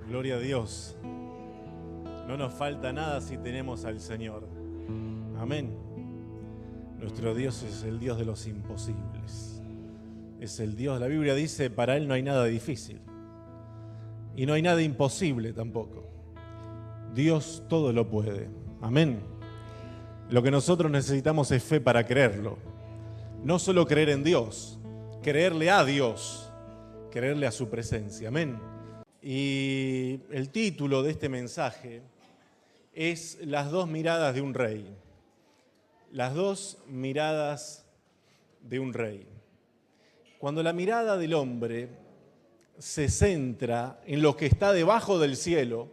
Gloria a Dios. No nos falta nada si tenemos al Señor. Amén. Nuestro Dios es el Dios de los imposibles. Es el Dios, la Biblia dice, para Él no hay nada difícil. Y no hay nada imposible tampoco. Dios todo lo puede. Amén. Lo que nosotros necesitamos es fe para creerlo. No solo creer en Dios, creerle a Dios, creerle a su presencia. Amén. Y el título de este mensaje es Las dos miradas de un rey. Las dos miradas de un rey. Cuando la mirada del hombre se centra en lo que está debajo del cielo,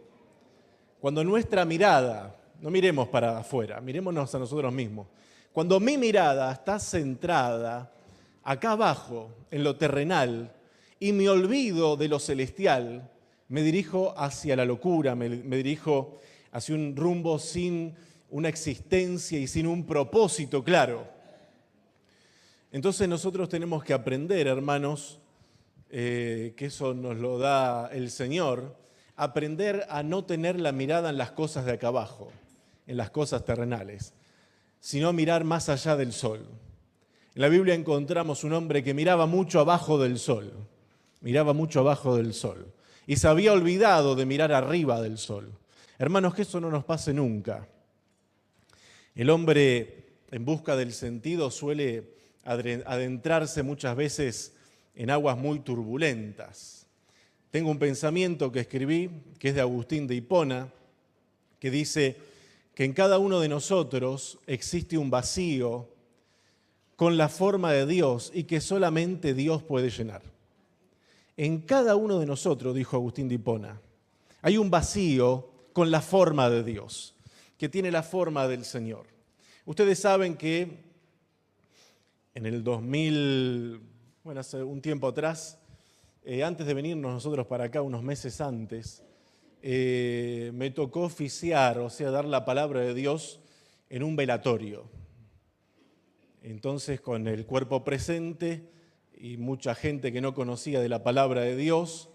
cuando nuestra mirada, no miremos para afuera, mirémonos a nosotros mismos. Cuando mi mirada está centrada acá abajo, en lo terrenal, y me olvido de lo celestial, me dirijo hacia la locura, me dirijo hacia un rumbo sin una existencia y sin un propósito claro. Entonces nosotros tenemos que aprender, hermanos, que eso nos lo da el Señor, aprender a no tener la mirada en las cosas de acá abajo, en las cosas terrenales, sino mirar más allá del sol. En la Biblia encontramos un hombre que miraba mucho abajo del sol, miraba mucho abajo del sol, y se había olvidado de mirar arriba del sol. Hermanos, que eso no nos pase nunca. El hombre, en busca del sentido, suele adentrarse muchas veces en aguas muy turbulentas. Tengo un pensamiento que escribí, que es de Agustín de Hipona, que dice que en cada uno de nosotros existe un vacío con la forma de Dios y que solamente Dios puede llenar. En cada uno de nosotros, dijo Agustín de Hipona, hay un vacío con la forma de Dios, que tiene la forma del Señor. Ustedes saben que en el 2000, hace un tiempo atrás, antes de venirnos nosotros para acá, unos meses antes, me tocó oficiar, o sea, dar la palabra de Dios en un velatorio. Entonces, con el cuerpo presente y mucha gente que no conocía de la palabra de Dios,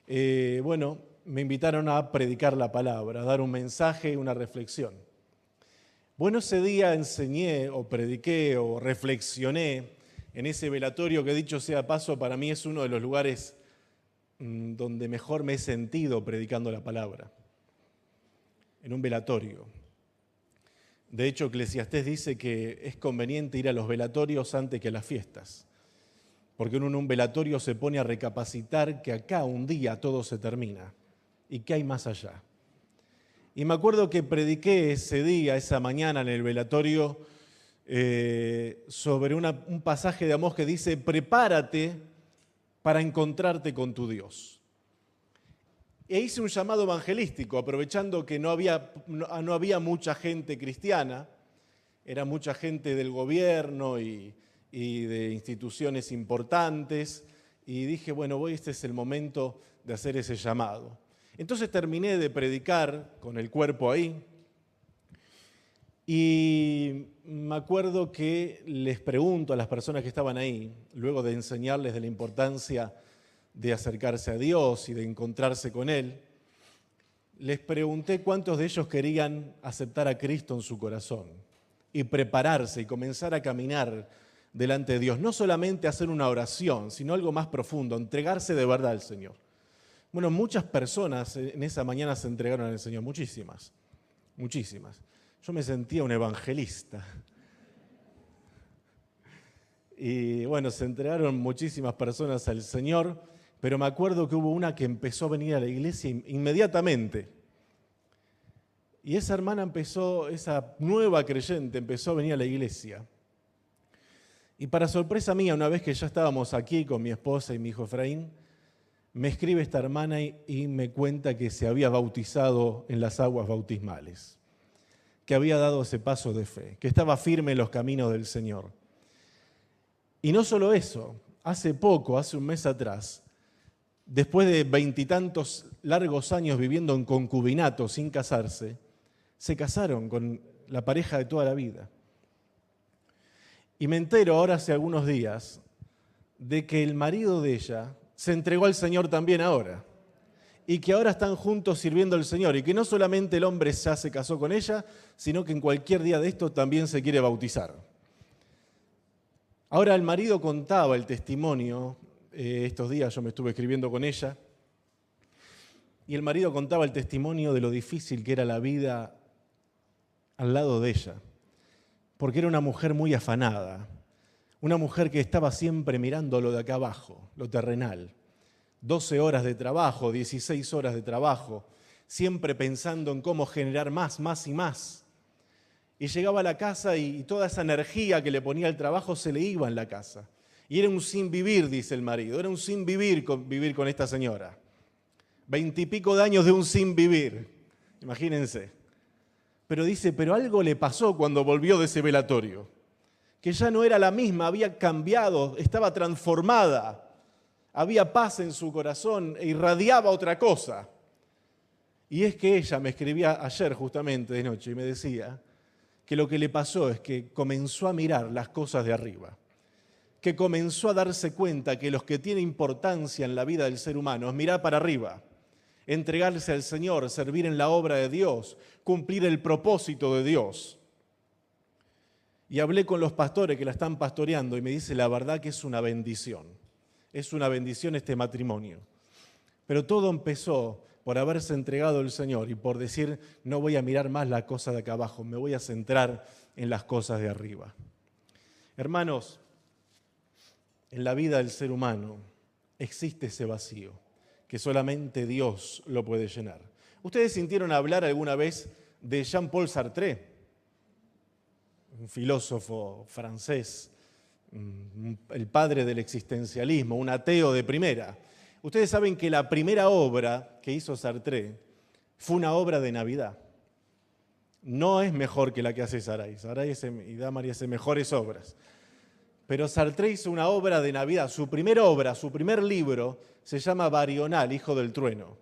me invitaron a predicar la palabra, a dar un mensaje y una reflexión. Bueno, ese día enseñé o prediqué o reflexioné en ese velatorio que, dicho sea paso, para mí es uno de los lugares donde mejor me he sentido predicando la palabra, en un velatorio. De hecho, Eclesiastés dice que es conveniente ir a los velatorios antes que a las fiestas, porque uno en un velatorio se pone a recapacitar que acá un día todo se termina y que hay más allá. Y me acuerdo que prediqué ese día, esa mañana en el velatorio, sobre un pasaje de Amós que dice: prepárate para encontrarte con tu Dios. E hice un llamado evangelístico, aprovechando que no había mucha gente cristiana, era mucha gente del gobierno y de instituciones importantes, y dije, este es el momento de hacer ese llamado. Entonces terminé de predicar con el cuerpo ahí, y me acuerdo que les pregunto a las personas que estaban ahí, luego de enseñarles de la importancia de acercarse a Dios y de encontrarse con Él, les pregunté cuántos de ellos querían aceptar a Cristo en su corazón y prepararse y comenzar a caminar delante de Dios. No solamente hacer una oración, sino algo más profundo, entregarse de verdad al Señor. Muchas personas en esa mañana se entregaron al Señor, muchísimas. Yo me sentía un evangelista. Y se entregaron muchísimas personas al Señor, pero me acuerdo que hubo una que empezó a venir a la iglesia inmediatamente. Y esa hermana esa nueva creyente empezó a venir a la iglesia. Y para sorpresa mía, una vez que ya estábamos aquí con mi esposa y mi hijo Efraín, me escribe esta hermana y me cuenta que se había bautizado en las aguas bautismales, que había dado ese paso de fe, que estaba firme en los caminos del Señor. Y no solo eso, hace un mes atrás, después de 20 y tantos largos años viviendo en concubinato sin casarse, se casaron con la pareja de toda la vida. Y me entero ahora hace algunos días de que el marido de ella se entregó al Señor también ahora. y que ahora están juntos sirviendo al Señor, y que no solamente el hombre ya se casó con ella, sino que en cualquier día de esto también se quiere bautizar. Ahora el marido contaba el testimonio, estos días yo me estuve escribiendo con ella, y el marido contaba el testimonio de lo difícil que era la vida al lado de ella, porque era una mujer muy afanada, una mujer que estaba siempre mirando lo de acá abajo, lo terrenal. 12 horas de trabajo, 16 horas de trabajo, siempre pensando en cómo generar más y más. Y llegaba a la casa y toda esa energía que le ponía el trabajo se le iba en la casa. Y era un sin vivir, dice el marido, era un sin vivir con esta señora. 20 y pico de años de un sin vivir, imagínense. Pero dice, pero algo le pasó cuando volvió de ese velatorio, que ya no era la misma, había cambiado, estaba transformada. Había paz en su corazón e irradiaba otra cosa. Y es que ella me escribía ayer justamente de noche y me decía que lo que le pasó es que comenzó a mirar las cosas de arriba, que comenzó a darse cuenta que lo que tiene importancia en la vida del ser humano es mirar para arriba, entregarse al Señor, servir en la obra de Dios, cumplir el propósito de Dios. Y hablé con los pastores que la están pastoreando y me dice la verdad que es una bendición. Es una bendición este matrimonio. Pero todo empezó por haberse entregado al Señor y por decir, no voy a mirar más la cosa de acá abajo, me voy a centrar en las cosas de arriba. Hermanos, en la vida del ser humano existe ese vacío que solamente Dios lo puede llenar. ¿Ustedes sintieron hablar alguna vez de Jean-Paul Sartre? Un filósofo francés, el padre del existencialismo, un ateo de primera. Ustedes saben que la primera obra que hizo Sartre fue una obra de Navidad. No es mejor que la que hace Saray. Saray y Damari hacen mejores obras. Pero Sartre hizo una obra de Navidad. Su primera obra, su primer libro, se llama Barional, Hijo del Trueno.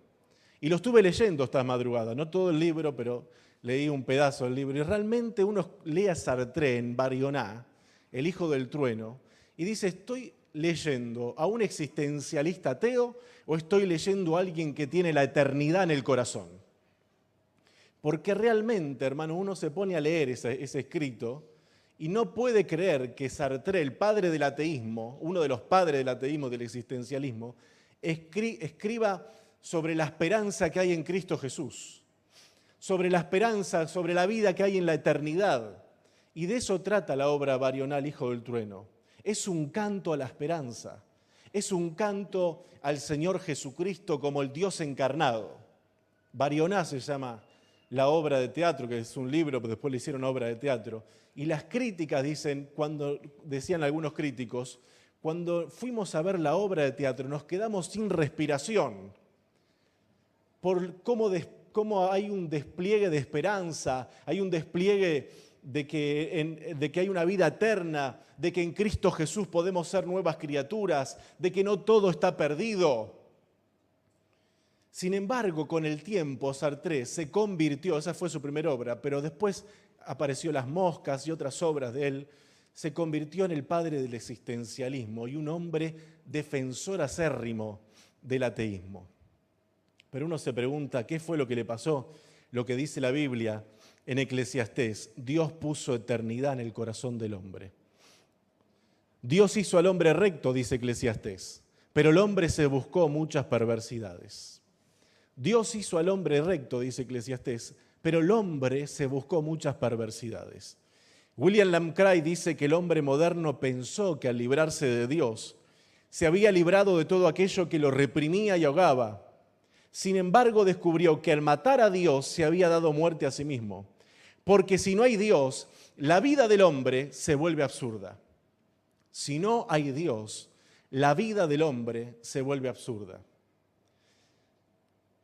Y lo estuve leyendo esta madrugada, no todo el libro, pero leí un pedazo del libro. Y realmente uno lee a Sartre en Barional, el Hijo del Trueno, y dice, ¿estoy leyendo a un existencialista ateo o estoy leyendo a alguien que tiene la eternidad en el corazón? Porque realmente, hermano, uno se pone a leer ese escrito y no puede creer que Sartre, el padre del ateísmo, uno de los padres del ateísmo, del existencialismo, escriba sobre la esperanza que hay en Cristo Jesús, sobre la esperanza, sobre la vida que hay en la eternidad. Y de eso trata la obra Barional, Hijo del Trueno. Es un canto a la esperanza, es un canto al Señor Jesucristo como el Dios encarnado. Barional se llama la obra de teatro, que es un libro, pero después le hicieron obra de teatro. Y las críticas dicen, decían algunos críticos, cuando fuimos a ver la obra de teatro nos quedamos sin respiración por cómo hay un despliegue de esperanza, hay un despliegue de que hay una vida eterna, de que en Cristo Jesús podemos ser nuevas criaturas, de que no todo está perdido. Sin embargo, con el tiempo, Sartre se convirtió, esa fue su primera obra, pero después apareció Las Moscas y otras obras de él, se convirtió en el padre del existencialismo y un hombre defensor acérrimo del ateísmo. Pero uno se pregunta, ¿qué fue lo que le pasó? Lo que dice la Biblia en Eclesiastés, Dios puso eternidad en el corazón del hombre. Dios hizo al hombre recto, dice Eclesiastés, pero el hombre se buscó muchas perversidades. Dios hizo al hombre recto, dice Eclesiastés, pero el hombre se buscó muchas perversidades. William Lane Craig dice que el hombre moderno pensó que al librarse de Dios se había librado de todo aquello que lo reprimía y ahogaba. Sin embargo, descubrió que al matar a Dios se había dado muerte a sí mismo. Porque si no hay Dios, la vida del hombre se vuelve absurda. Si no hay Dios, la vida del hombre se vuelve absurda.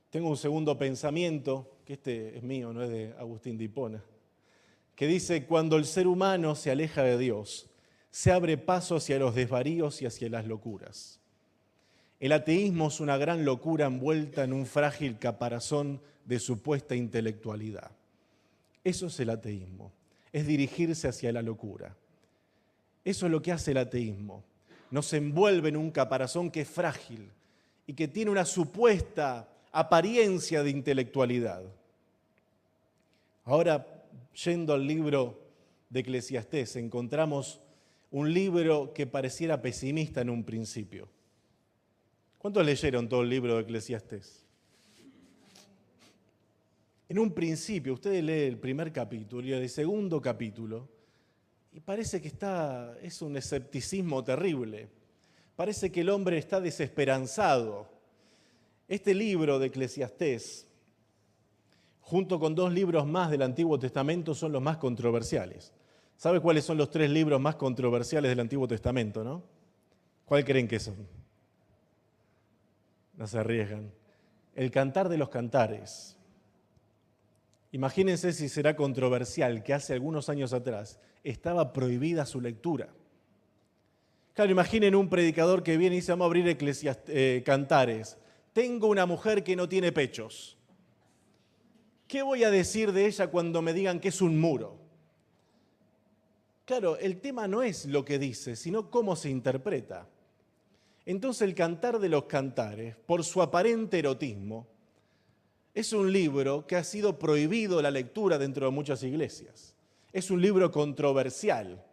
Tengo un segundo pensamiento, que este es mío, no es de Agustín de Hipona, que dice, cuando el ser humano se aleja de Dios, se abre paso hacia los desvaríos y hacia las locuras. El ateísmo es una gran locura envuelta en un frágil caparazón de supuesta intelectualidad. Eso es el ateísmo, es dirigirse hacia la locura. Eso es lo que hace el ateísmo. Nos envuelve en un caparazón que es frágil y que tiene una supuesta apariencia de intelectualidad. Ahora, yendo al libro de Eclesiastés, encontramos un libro que pareciera pesimista en un principio. ¿Cuántos leyeron todo el libro de Eclesiastés? En un principio, usted lee el primer capítulo y el segundo capítulo, y parece que es un escepticismo terrible. Parece que el hombre está desesperanzado. Este libro de Eclesiastés, junto con 2 libros más del Antiguo Testamento, son los más controversiales. ¿Sabe cuáles son los 3 libros más controversiales del Antiguo Testamento, no? ¿Cuál creen que son? No se arriesgan. El Cantar de los Cantares. Imagínense si será controversial que hace algunos años atrás estaba prohibida su lectura. Claro, imaginen un predicador que viene y dice: vamos a abrir Cantares. Tengo una mujer que no tiene pechos. ¿Qué voy a decir de ella cuando me digan que es un muro? Claro, el tema no es lo que dice, sino cómo se interpreta. Entonces el Cantar de los Cantares, por su aparente erotismo, es un libro que ha sido prohibido la lectura dentro de muchas iglesias. Es un libro controversial.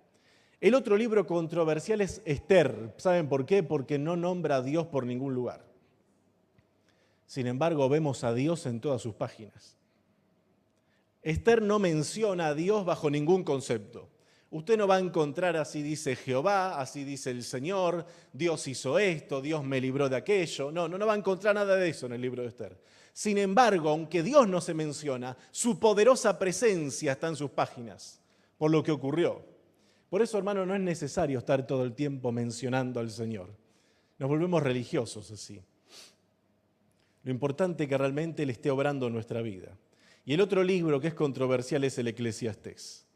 El otro libro controversial es Esther. ¿Saben por qué? Porque no nombra a Dios por ningún lugar. Sin embargo, vemos a Dios en todas sus páginas. Esther no menciona a Dios bajo ningún concepto. Usted no va a encontrar así dice Jehová, así dice el Señor, Dios hizo esto, Dios me libró de aquello. No va a encontrar nada de eso en el libro de Esther. Sin embargo, aunque Dios no se menciona, su poderosa presencia está en sus páginas, por lo que ocurrió. Por eso, hermano, no es necesario estar todo el tiempo mencionando al Señor. Nos volvemos religiosos así. Lo importante es que realmente Él esté obrando en nuestra vida. Y el otro libro que es controversial es el Eclesiastés.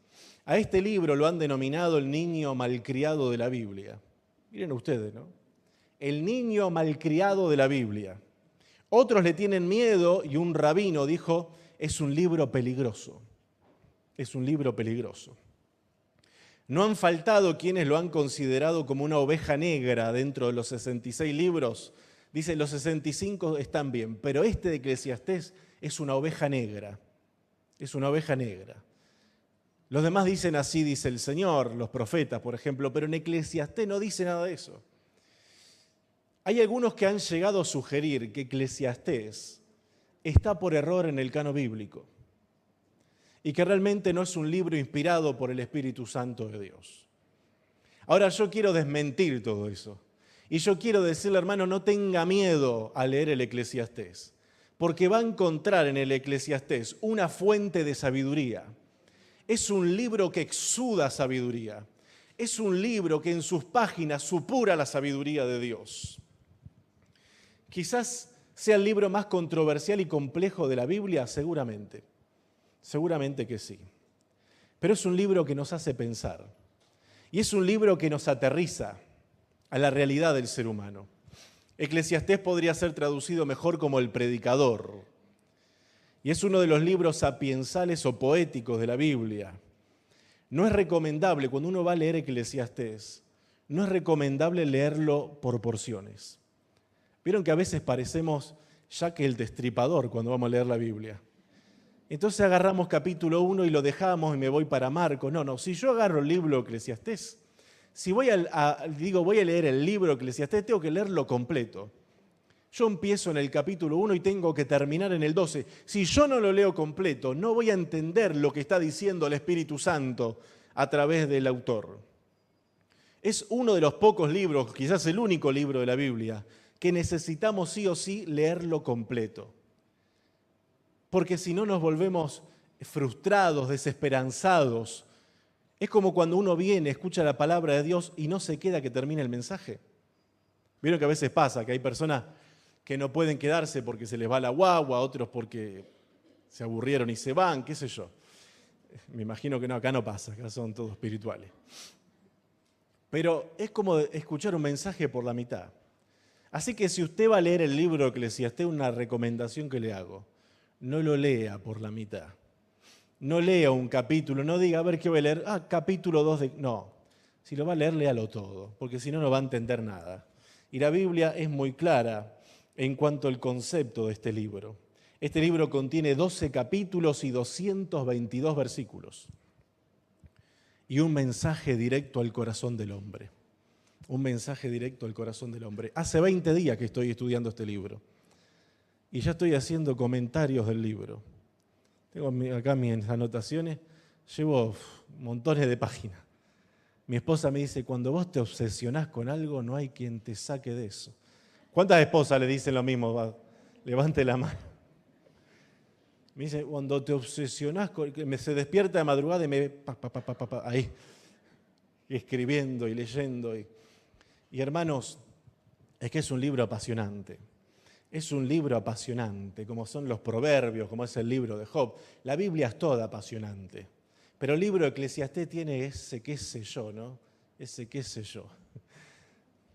A este libro lo han denominado el niño malcriado de la Biblia. Miren ustedes, ¿no? El niño malcriado de la Biblia. Otros le tienen miedo y un rabino dijo: es un libro peligroso. Es un libro peligroso. No han faltado quienes lo han considerado como una oveja negra dentro de los 66 libros. Dice, los 65 están bien, pero este de Eclesiastés es una oveja negra. Es una oveja negra. Los demás dicen así dice el Señor, los profetas, por ejemplo, pero en Eclesiastés no dice nada de eso. Hay algunos que han llegado a sugerir que Eclesiastés está por error en el canon bíblico y que realmente no es un libro inspirado por el Espíritu Santo de Dios. Ahora yo quiero desmentir todo eso y yo quiero decirle, hermano, no tenga miedo a leer el Eclesiastés, porque va a encontrar en el Eclesiastés una fuente de sabiduría. Es un libro que exuda sabiduría. Es un libro que en sus páginas supura la sabiduría de Dios. Quizás sea el libro más controversial y complejo de la Biblia, seguramente. Seguramente que sí. Pero es un libro que nos hace pensar. Y es un libro que nos aterriza a la realidad del ser humano. Eclesiastés podría ser traducido mejor como el predicador. Y es uno de los libros sapiensales o poéticos de la Biblia. No es recomendable, cuando uno va a leer Eclesiastés, no es recomendable leerlo por porciones. Vieron que a veces parecemos Jack el Destripador cuando vamos a leer la Biblia. Entonces agarramos capítulo 1 y lo dejamos y me voy para Marcos. No, si yo agarro el libro de Eclesiastés, si voy a leer el libro de Eclesiastés, tengo que leerlo completo. Yo empiezo en el capítulo 1 y tengo que terminar en el 12. Si yo no lo leo completo, no voy a entender lo que está diciendo el Espíritu Santo a través del autor. Es uno de los pocos libros, quizás el único libro de la Biblia, que necesitamos sí o sí leerlo completo. Porque si no nos volvemos frustrados, desesperanzados. Es como cuando uno viene, escucha la palabra de Dios y no se queda que termine el mensaje. Vieron que a veces pasa, que hay personas que no pueden quedarse porque se les va la guagua, otros porque se aburrieron y se van, qué sé yo. Me imagino que no, acá no pasa, acá son todos espirituales. Pero es como escuchar un mensaje por la mitad. Así que si usted va a leer el libro de Eclesiastés, una recomendación que le hago, no lo lea por la mitad. No lea un capítulo, no diga, a ver qué voy a leer, capítulo 2 de... No, si lo va a leer, léalo todo, porque si no, no va a entender nada. Y la Biblia es muy clara en cuanto al concepto de este libro. Este libro contiene 12 capítulos y 222 versículos. Y un mensaje directo al corazón del hombre. Un mensaje directo al corazón del hombre. Hace 20 días que estoy estudiando este libro. Y ya estoy haciendo comentarios del libro. Tengo acá mis anotaciones. Llevo montones de páginas. Mi esposa me dice, cuando vos te obsesionás con algo, no hay quien te saque de eso. ¿Cuántas esposas le dicen lo mismo? Levante la mano. Me dice, cuando te obsesionás, se despierta de madrugada y me ve ahí, escribiendo y leyendo. Y hermanos, es que es un libro apasionante. Es un libro apasionante, como son los proverbios, como es el libro de Job. La Biblia es toda apasionante. Pero el libro de Eclesiastés tiene ese qué sé yo, ¿no? Ese qué sé yo.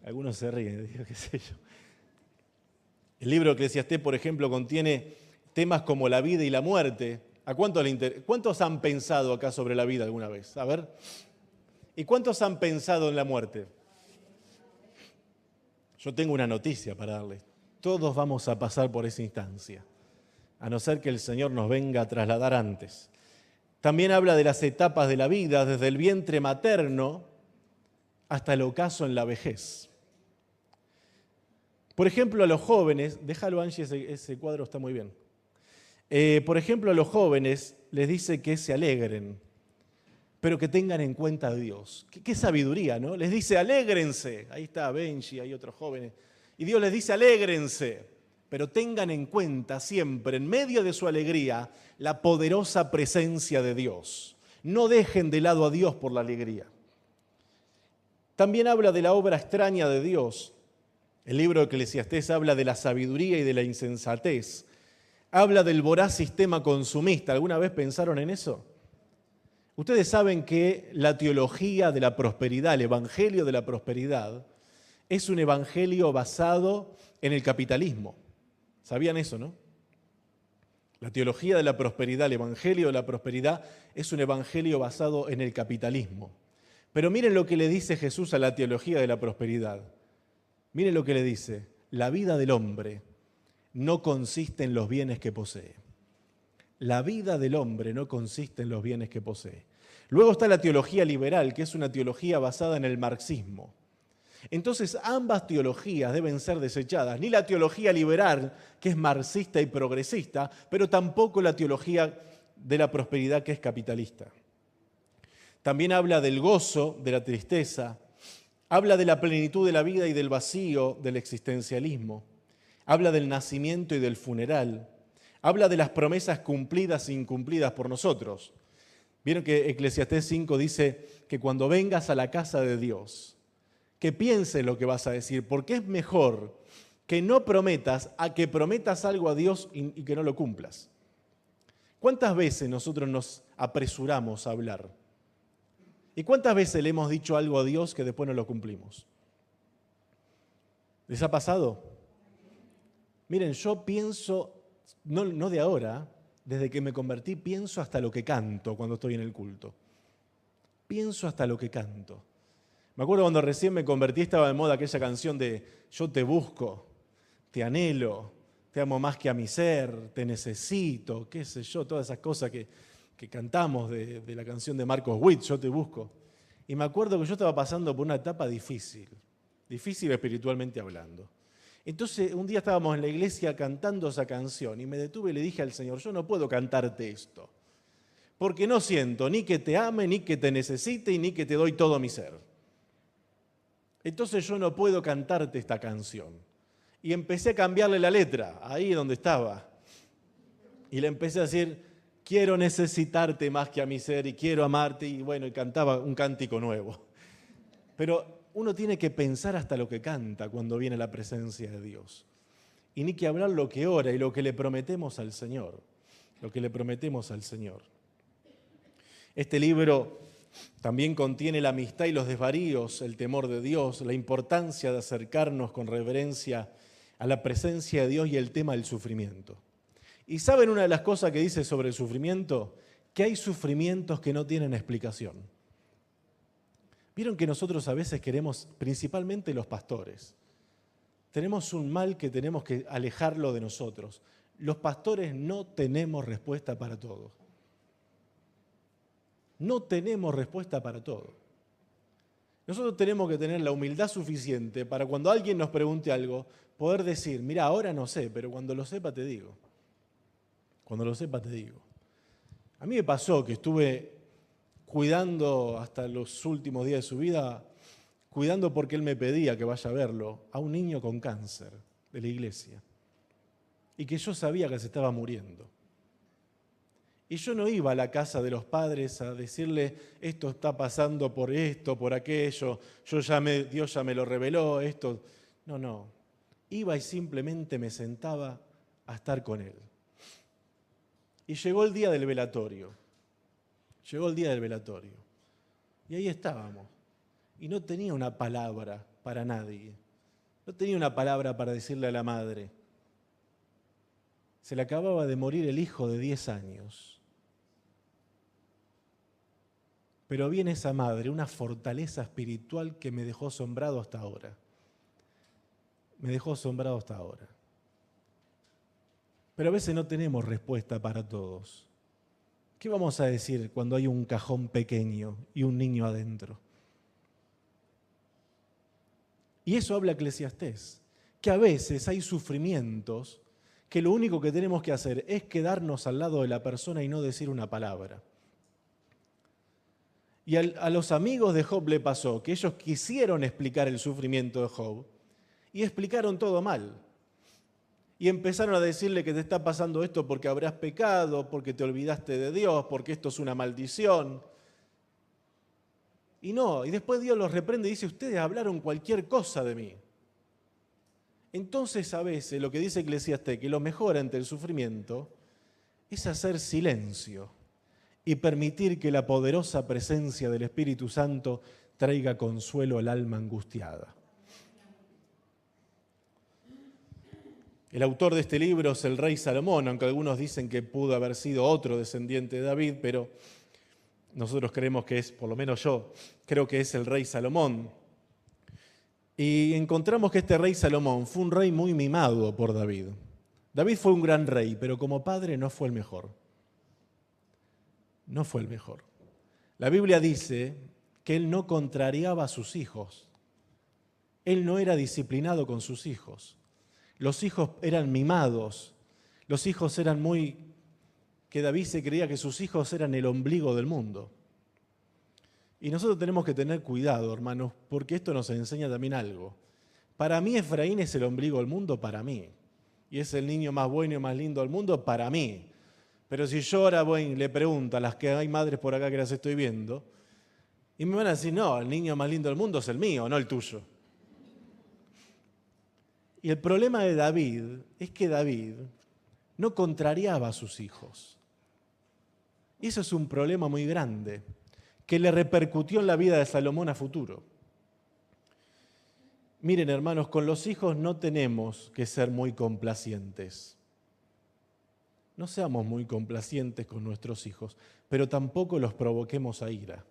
Algunos se ríen, digo, qué sé yo. El libro de Eclesiastés, por ejemplo, contiene temas como la vida y la muerte. ¿A cuántos han pensado acá sobre la vida alguna vez? A ver. ¿Y cuántos han pensado en la muerte? Yo tengo una noticia para darles. Todos vamos a pasar por esa instancia, a no ser que el Señor nos venga a trasladar antes. También habla de las etapas de la vida, desde el vientre materno hasta el ocaso en la vejez. Por ejemplo, a los jóvenes, déjalo Angie, ese cuadro está muy bien. Por ejemplo, a los jóvenes les dice que se alegren, pero que tengan en cuenta a Dios. Qué sabiduría, ¿no? Les dice, alégrense. Ahí está Benji, hay otros jóvenes. Y Dios les dice, alégrense, pero tengan en cuenta siempre, en medio de su alegría, la poderosa presencia de Dios. No dejen de lado a Dios por la alegría. También habla de la obra extraña de Dios. El libro de Eclesiastés habla de la sabiduría y de la insensatez. Habla del voraz sistema consumista. ¿Alguna vez pensaron en eso? Ustedes saben que la teología de la prosperidad, el evangelio de la prosperidad, es un evangelio basado en el capitalismo. ¿Sabían eso, no? La teología de la prosperidad, el evangelio de la prosperidad, es un evangelio basado en el capitalismo. Pero miren lo que le dice Jesús a la teología de la prosperidad. Miren lo que le dice. La vida del hombre no consiste en los bienes que posee. La vida del hombre no consiste en los bienes que posee. Luego está la teología liberal, que es una teología basada en el marxismo. Entonces, ambas teologías deben ser desechadas. Ni la teología liberal, que es marxista y progresista, pero tampoco la teología de la prosperidad, que es capitalista. También habla del gozo, de la tristeza. Habla de la plenitud de la vida y del vacío del existencialismo. Habla del nacimiento y del funeral. Habla de las promesas cumplidas e incumplidas por nosotros. Vieron que Eclesiastés 5 dice que cuando vengas a la casa de Dios, que pienses lo que vas a decir, porque es mejor que no prometas a que prometas algo a Dios y que no lo cumplas. ¿Cuántas veces nosotros nos apresuramos a hablar? ¿Y cuántas veces le hemos dicho algo a Dios que después no lo cumplimos? ¿Les ha pasado? Miren, yo pienso, no de ahora, desde que me convertí, pienso hasta lo que canto cuando estoy en el culto. Pienso hasta lo que canto. Me acuerdo cuando recién me convertí, estaba de moda aquella canción de yo te busco, te anhelo, te amo más que a mi ser, te necesito, qué sé yo, todas esas cosas que cantamos de la canción de Marcos Witt, yo te busco. Y me acuerdo que yo estaba pasando por una etapa difícil espiritualmente hablando. Entonces un día estábamos en la iglesia cantando esa canción y me detuve y le dije al Señor, yo no puedo cantarte esto, porque no siento ni que te ame, ni que te necesite, y ni que te doy todo mi ser. Entonces yo no puedo cantarte esta canción. Y empecé a cambiarle la letra, ahí donde estaba. Y le empecé a decir, quiero necesitarte más que a mi ser y quiero amarte. Y bueno, y cantaba un cántico nuevo. Pero uno tiene que pensar hasta lo que canta cuando viene la presencia de Dios. Y ni que hablar lo que ora y lo que le prometemos al Señor. Lo que le prometemos al Señor. Este libro también contiene la amistad y los desvaríos, el temor de Dios, la importancia de acercarnos con reverencia a la presencia de Dios y el tema del sufrimiento. ¿Y saben una de las cosas que dice sobre el sufrimiento? Que hay sufrimientos que no tienen explicación. Vieron que nosotros a veces queremos, principalmente los pastores, tenemos un mal que tenemos que alejarlo de nosotros. Los pastores no tenemos respuesta para todo. No tenemos respuesta para todo. Nosotros tenemos que tener la humildad suficiente para cuando alguien nos pregunte algo, poder decir, mira, ahora no sé, pero cuando lo sepa te digo. Cuando lo sepa te digo. A mí me pasó que estuve cuidando hasta los últimos días de su vida, cuidando porque él me pedía que vaya a verlo, a un niño con cáncer de la iglesia. Y que yo sabía que se estaba muriendo. Y yo no iba a la casa de los padres a decirle, esto está pasando por esto, por aquello, Dios ya me lo reveló, esto. No. Iba y simplemente me sentaba a estar con él. Y llegó el día del velatorio. Y ahí estábamos. Y no tenía una palabra para nadie. No tenía una palabra para decirle a la madre. Se le acababa de morir el hijo de 10 años. Pero viene esa madre, una fortaleza espiritual que me dejó asombrado hasta ahora. Pero a veces no tenemos respuesta para todos. ¿Qué vamos a decir cuando hay un cajón pequeño y un niño adentro? Y eso habla Eclesiastés, que a veces hay sufrimientos que lo único que tenemos que hacer es quedarnos al lado de la persona y no decir una palabra. Y a los amigos de Job le pasó que ellos quisieron explicar el sufrimiento de Job y explicaron todo mal. Y empezaron a decirle que te está pasando esto porque habrás pecado, porque te olvidaste de Dios, porque esto es una maldición. Y después Dios los reprende y dice, ustedes hablaron cualquier cosa de mí. Entonces a veces lo que dice Eclesiastés, que lo mejor ante el sufrimiento es hacer silencio y permitir que la poderosa presencia del Espíritu Santo traiga consuelo al alma angustiada. El autor de este libro es el rey Salomón, aunque algunos dicen que pudo haber sido otro descendiente de David, pero nosotros creemos que es, por lo menos yo, creo que es el rey Salomón. Y encontramos que este rey Salomón fue un rey muy mimado por David. David fue un gran rey, pero como padre no fue el mejor. No fue el mejor. La Biblia dice que él no contrariaba a sus hijos. Él no era disciplinado con sus hijos. Los hijos eran mimados. Los hijos eran que David se creía que sus hijos eran el ombligo del mundo. Y nosotros tenemos que tener cuidado, hermanos, porque esto nos enseña también algo. Para mí Efraín es el ombligo del mundo, para mí. Y es el niño más bueno y más lindo del mundo, para mí. Pero si yo ahora voy y le pregunto a las que hay madres por acá que las estoy viendo, y me van a decir, no, el niño más lindo del mundo es el mío, no el tuyo. Y el problema de David es que David no contrariaba a sus hijos. Y eso es un problema muy grande, que le repercutió en la vida de Salomón a futuro. Miren, hermanos, con los hijos no tenemos que ser muy complacientes. No seamos muy complacientes con nuestros hijos, pero tampoco los provoquemos a ira.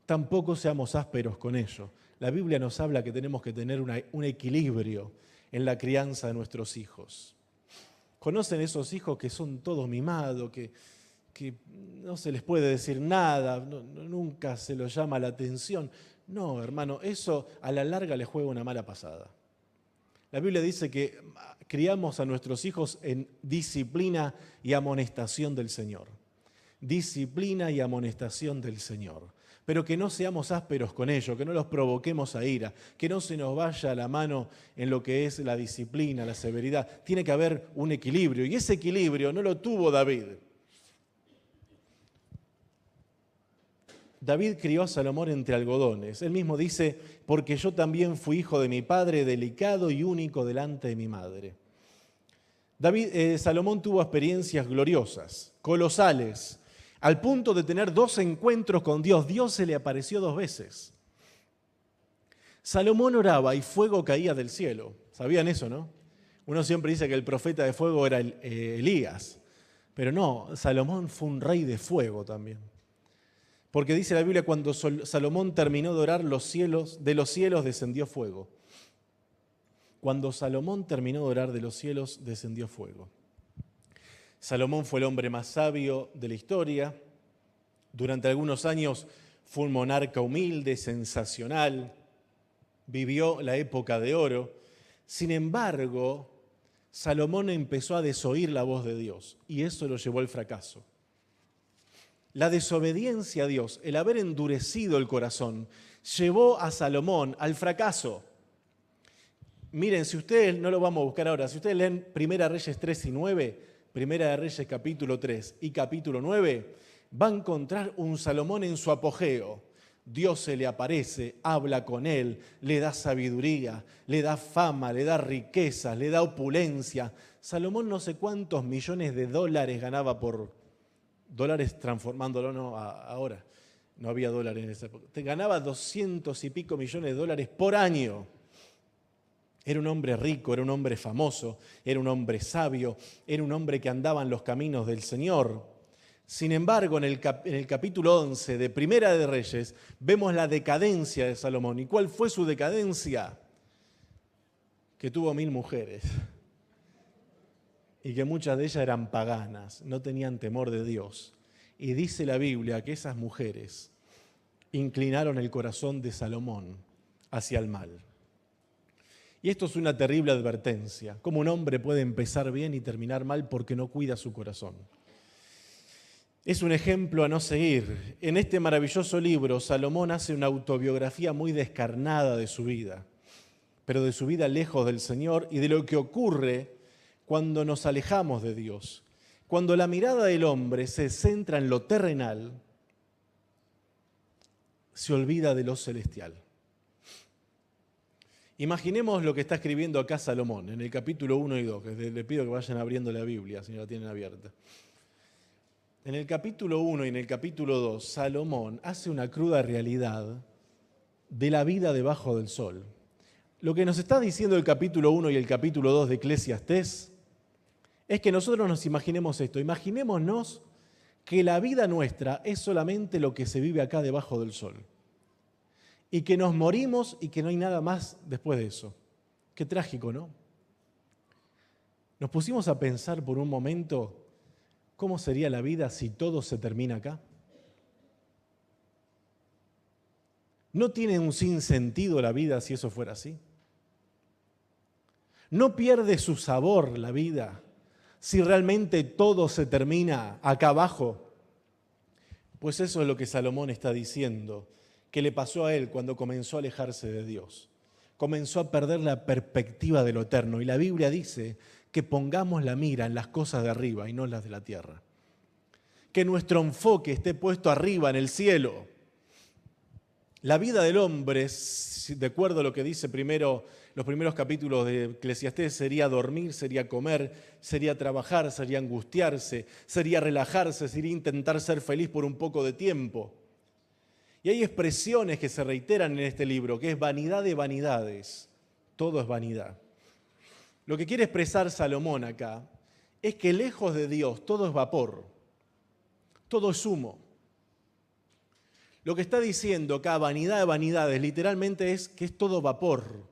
Tampoco seamos ásperos con ellos. La Biblia nos habla que tenemos que tener un equilibrio en la crianza de nuestros hijos. ¿Conocen esos hijos que son todos mimados, que no se les puede decir nada, nunca se los llama la atención? No, hermano, eso a la larga les juega una mala pasada. La Biblia dice que criamos a nuestros hijos en disciplina y amonestación del Señor. Disciplina y amonestación del Señor. Pero que no seamos ásperos con ellos, que no los provoquemos a ira, que no se nos vaya la mano en lo que es la disciplina, la severidad. Tiene que haber un equilibrio, y ese equilibrio no lo tuvo David. David crió a Salomón entre algodones. Él mismo dice, porque yo también fui hijo de mi padre, delicado y único delante de mi madre. Salomón tuvo experiencias gloriosas, colosales, al punto de tener 2 encuentros con Dios. Dios se le apareció 2 veces. Salomón oraba y fuego caía del cielo. ¿Sabían eso, no? Uno siempre dice que el profeta de fuego era Elías. Pero no, Salomón fue un rey de fuego también. Porque dice la Biblia, cuando Salomón terminó de orar, de los cielos descendió fuego. Cuando Salomón terminó de orar, de los cielos descendió fuego. Salomón fue el hombre más sabio de la historia. Durante algunos años fue un monarca humilde, sensacional. Vivió la época de oro. Sin embargo, Salomón empezó a desoír la voz de Dios y eso lo llevó al fracaso. La desobediencia a Dios, el haber endurecido el corazón, llevó a Salomón al fracaso. Miren, si ustedes, no lo vamos a buscar ahora, si ustedes leen 1 Reyes 3 y 9, 1 Reyes capítulo 3 y capítulo 9, va a encontrar un Salomón en su apogeo. Dios se le aparece, habla con él, le da sabiduría, le da fama, le da riqueza, le da opulencia. Salomón no sé cuántos millones de dólares ganaba por dólares, transformándolo no ahora. No había dólares en esa época. Ganaba 200 y pico millones de dólares por año. Era un hombre rico, era un hombre famoso, era un hombre sabio, era un hombre que andaba en los caminos del Señor. Sin embargo, en el capítulo 11 de Primera de Reyes, vemos la decadencia de Salomón. ¿Y cuál fue su decadencia? Que tuvo 1000 mujeres. Y que muchas de ellas eran paganas, no tenían temor de Dios. Y dice la Biblia que esas mujeres inclinaron el corazón de Salomón hacia el mal. Y esto es una terrible advertencia. Cómo un hombre puede empezar bien y terminar mal porque no cuida su corazón. Es un ejemplo a no seguir. En este maravilloso libro, Salomón hace una autobiografía muy descarnada de su vida, pero de su vida lejos del Señor y de lo que ocurre cuando nos alejamos de Dios. Cuando la mirada del hombre se centra en lo terrenal, se olvida de lo celestial. Imaginemos lo que está escribiendo acá Salomón, en el capítulo 1 y 2, que le pido que vayan abriendo la Biblia, si no la tienen abierta. En el capítulo 1 y en el capítulo 2, Salomón hace una cruda realidad de la vida debajo del sol. Lo que nos está diciendo el capítulo 1 y el capítulo 2 de Eclesiastés es que nosotros nos imaginemos esto. Imaginémonos que la vida nuestra es solamente lo que se vive acá debajo del sol. Y que nos morimos y que no hay nada más después de eso. Qué trágico, ¿no? Nos pusimos a pensar por un momento cómo sería la vida si todo se termina acá. ¿No tiene un sinsentido la vida si eso fuera así? ¿No pierde su sabor la vida si realmente todo se termina acá abajo? Pues eso es lo que Salomón está diciendo, que le pasó a él cuando comenzó a alejarse de Dios. Comenzó a perder la perspectiva de lo eterno. Y la Biblia dice que pongamos la mira en las cosas de arriba y no en las de la tierra. Que nuestro enfoque esté puesto arriba en el cielo. La vida del hombre, de acuerdo a lo que dice los primeros capítulos de Eclesiastés, sería dormir, sería comer, sería trabajar, sería angustiarse, sería relajarse, sería intentar ser feliz por un poco de tiempo. Y hay expresiones que se reiteran en este libro, que es vanidad de vanidades. Todo es vanidad. Lo que quiere expresar Salomón acá es que lejos de Dios todo es vapor, todo es humo. Lo que está diciendo acá, vanidad de vanidades, literalmente es que es todo vapor.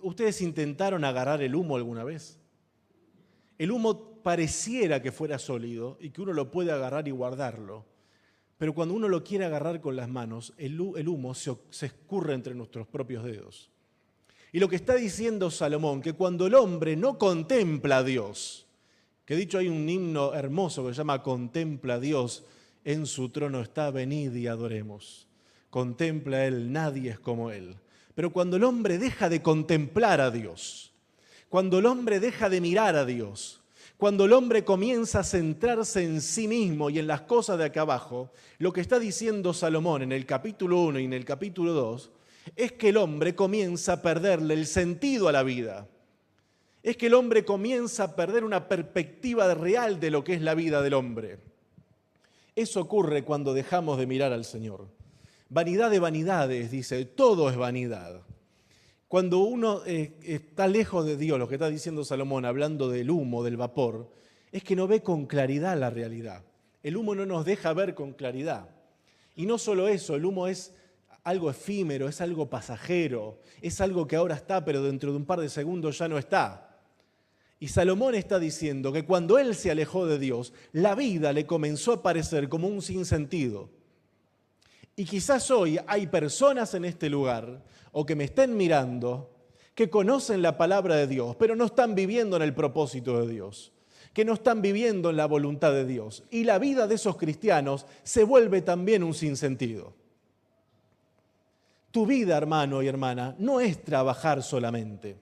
¿Ustedes intentaron agarrar el humo alguna vez? El humo pareciera que fuera sólido y que uno lo puede agarrar y guardarlo. Pero cuando uno lo quiere agarrar con las manos, el humo se escurre entre nuestros propios dedos. Y lo que está diciendo Salomón, que cuando el hombre no contempla a Dios, que dicho hay un himno hermoso que se llama Contempla a Dios, en su trono está, venid y adoremos. Contempla a Él, nadie es como Él. Pero cuando el hombre deja de contemplar a Dios, cuando el hombre deja de mirar a Dios, cuando el hombre comienza a centrarse en sí mismo y en las cosas de acá abajo, lo que está diciendo Salomón en el capítulo 1 y en el capítulo 2 es que el hombre comienza a perderle el sentido a la vida. Es que el hombre comienza a perder una perspectiva real de lo que es la vida del hombre. Eso ocurre cuando dejamos de mirar al Señor. Vanidad de vanidades, dice, todo es vanidad. Cuando uno está lejos de Dios, lo que está diciendo Salomón, hablando del humo, del vapor, es que no ve con claridad la realidad. El humo no nos deja ver con claridad. Y no solo eso, el humo es algo efímero, es algo pasajero, es algo que ahora está, pero dentro de un par de segundos ya no está. Y Salomón está diciendo que cuando él se alejó de Dios, la vida le comenzó a parecer como un sinsentido. Y quizás hoy hay personas en este lugar, o que me estén mirando, que conocen la palabra de Dios, pero no están viviendo en el propósito de Dios, que no están viviendo en la voluntad de Dios. Y la vida de esos cristianos se vuelve también un sinsentido. Tu vida, hermano y hermana, no es trabajar solamente.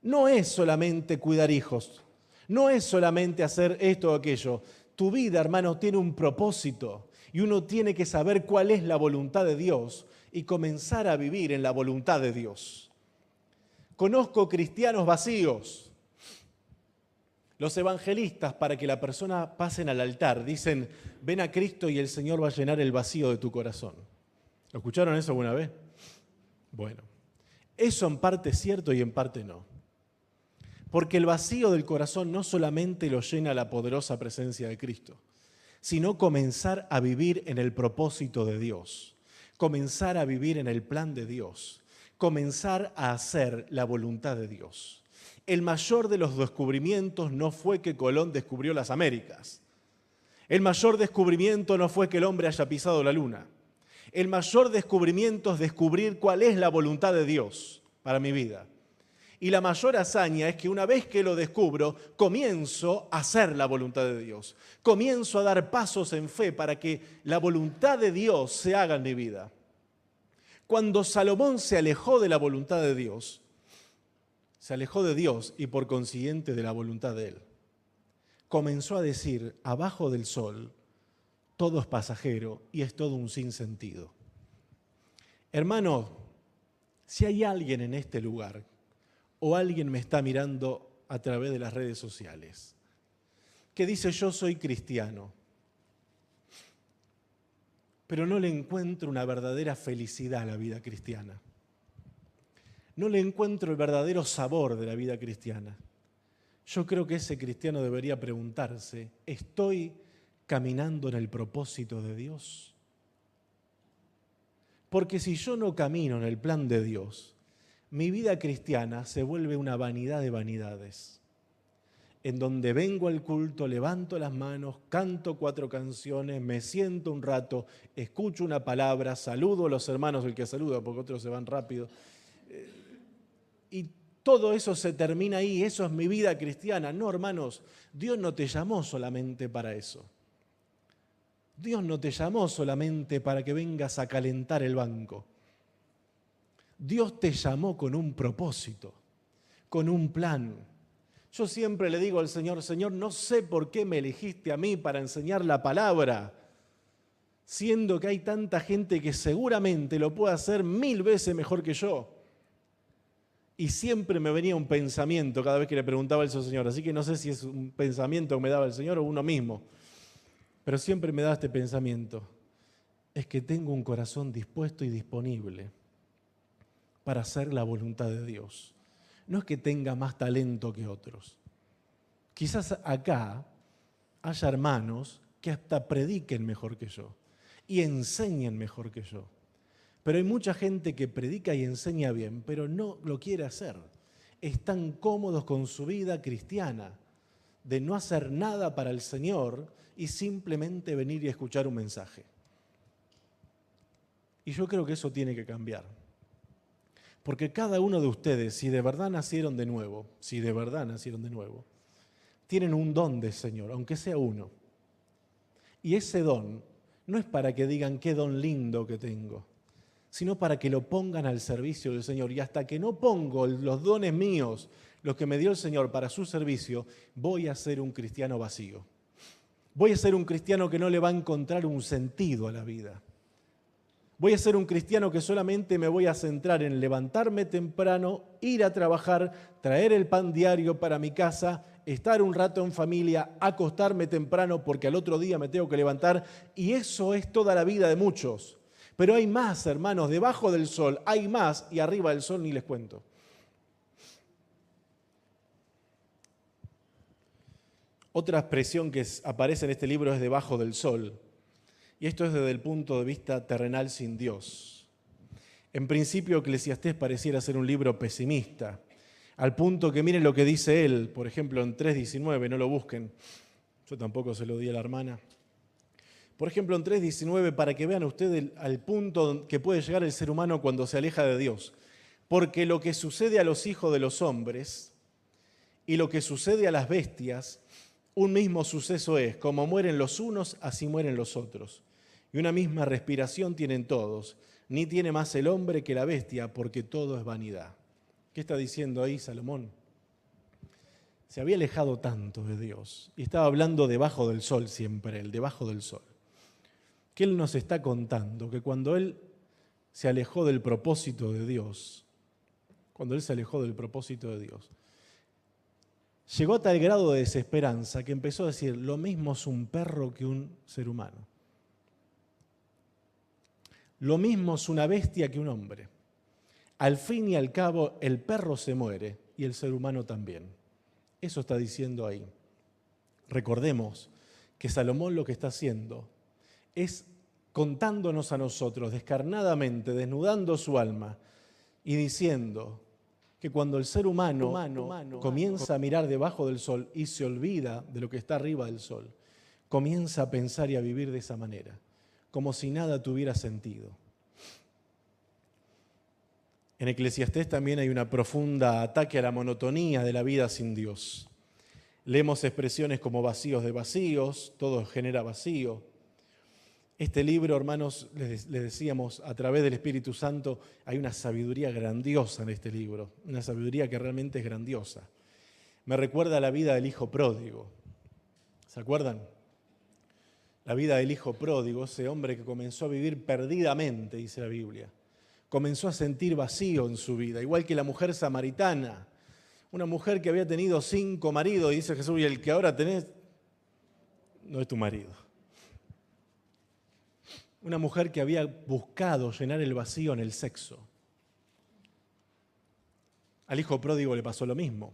No es solamente cuidar hijos. No es solamente hacer esto o aquello. Tu vida, hermano, tiene un propósito y uno tiene que saber cuál es la voluntad de Dios y comenzar a vivir en la voluntad de Dios. Conozco cristianos vacíos. Los evangelistas, para que la persona pasen al altar, dicen, ven a Cristo y el Señor va a llenar el vacío de tu corazón. ¿Lo escucharon eso alguna vez? Bueno, eso en parte es cierto y en parte no. Porque el vacío del corazón no solamente lo llena la poderosa presencia de Cristo, sino comenzar a vivir en el propósito de Dios, comenzar a vivir en el plan de Dios, comenzar a hacer la voluntad de Dios. El mayor de los descubrimientos no fue que Colón descubrió las Américas. El mayor descubrimiento no fue que el hombre haya pisado la luna. El mayor descubrimiento es descubrir cuál es la voluntad de Dios para mi vida. Y la mayor hazaña es que una vez que lo descubro, comienzo a hacer la voluntad de Dios. Comienzo a dar pasos en fe para que la voluntad de Dios se haga en mi vida. Cuando Salomón se alejó de la voluntad de Dios, se alejó de Dios y por consiguiente de la voluntad de Él. Comenzó a decir, abajo del sol, todo es pasajero y es todo un sinsentido. Hermano, si hay alguien en este lugar o alguien me está mirando a través de las redes sociales que dice yo soy cristiano, pero no le encuentro una verdadera felicidad a la vida cristiana. No le encuentro el verdadero sabor de la vida cristiana. Yo creo que ese cristiano debería preguntarse, ¿estoy caminando en el propósito de Dios? Porque si yo no camino en el plan de Dios, mi vida cristiana se vuelve una vanidad de vanidades, en donde vengo al culto, levanto las manos, canto 4 canciones, me siento un rato, escucho una palabra, saludo a los hermanos, el que saluda, porque otros se van rápido, y todo eso se termina ahí, eso es mi vida cristiana. No, hermanos, Dios no te llamó solamente para eso. Dios no te llamó solamente para que vengas a calentar el banco. Dios te llamó con un propósito, con un plan. Yo siempre le digo al Señor, Señor, no sé por qué me elegiste a mí para enseñar la palabra, siendo que hay tanta gente que seguramente lo puede hacer 1000 veces mejor que yo. Y siempre me venía un pensamiento cada vez que le preguntaba eso al Señor, así que no sé si es un pensamiento que me daba el Señor o uno mismo, pero siempre me da este pensamiento, es que tengo un corazón dispuesto y disponible para hacer la voluntad de Dios. No es que tenga más talento que otros. Quizás acá haya hermanos que hasta prediquen mejor que yo y enseñen mejor que yo. Pero hay mucha gente que predica y enseña bien, pero no lo quiere hacer. Están cómodos con su vida cristiana, de no hacer nada para el Señor y simplemente venir y escuchar un mensaje. Y yo creo que eso tiene que cambiar. Porque cada uno de ustedes, si de verdad nacieron de nuevo, tienen un don del Señor, aunque sea uno. Y ese don no es para que digan qué don lindo que tengo, sino para que lo pongan al servicio del Señor. Y hasta que no pongo los dones míos, los que me dio el Señor para su servicio, voy a ser un cristiano vacío. Voy a ser un cristiano que no le va a encontrar un sentido a la vida. Voy a ser un cristiano que solamente me voy a centrar en levantarme temprano, ir a trabajar, traer el pan diario para mi casa, estar un rato en familia, acostarme temprano porque al otro día me tengo que levantar. Y eso es toda la vida de muchos. Pero hay más, hermanos, debajo del sol hay más y arriba del sol ni les cuento. Otra expresión que aparece en este libro es debajo del sol. Y esto es desde el punto de vista terrenal sin Dios. En principio, Eclesiastés pareciera ser un libro pesimista, al punto que miren lo que dice él, por ejemplo, en 3:19, no lo busquen, yo tampoco se lo di a la hermana. Por ejemplo, en 3:19, para que vean ustedes al punto que puede llegar el ser humano cuando se aleja de Dios. Porque lo que sucede a los hijos de los hombres y lo que sucede a las bestias, un mismo suceso es, como mueren los unos, así mueren los otros. Y una misma respiración tienen todos, ni tiene más el hombre que la bestia, porque todo es vanidad. ¿Qué está diciendo ahí Salomón? Se había alejado tanto de Dios y estaba hablando debajo del sol siempre, el debajo del sol. Que él nos está contando que cuando él se alejó del propósito de Dios, llegó a tal grado de desesperanza que empezó a decir, lo mismo es un perro que un ser humano. Lo mismo es una bestia que un hombre. Al fin y al cabo, el perro se muere y el ser humano también. Eso está diciendo ahí. Recordemos que Salomón lo que está haciendo es contándonos a nosotros descarnadamente, desnudando su alma y diciendo que cuando el ser humano comienza a mirar debajo del sol y se olvida de lo que está arriba del sol, comienza a pensar y a vivir de esa manera, como si nada tuviera sentido. En Eclesiastés también hay una profunda ataque a la monotonía de la vida sin Dios. Leemos expresiones como vacíos de vacíos, todo genera vacío. Este libro, hermanos, les decíamos, a través del Espíritu Santo hay una sabiduría grandiosa en este libro, una sabiduría que realmente es grandiosa. Me recuerda la vida del hijo pródigo. ¿Se acuerdan? La vida del hijo pródigo, ese hombre que comenzó a vivir perdidamente, dice la Biblia. Comenzó a sentir vacío en su vida, igual que la mujer samaritana, una mujer que había tenido 5 maridos, y dice Jesús, y el que ahora tenés no es tu marido. Una mujer que había buscado llenar el vacío en el sexo. Al hijo pródigo le pasó lo mismo.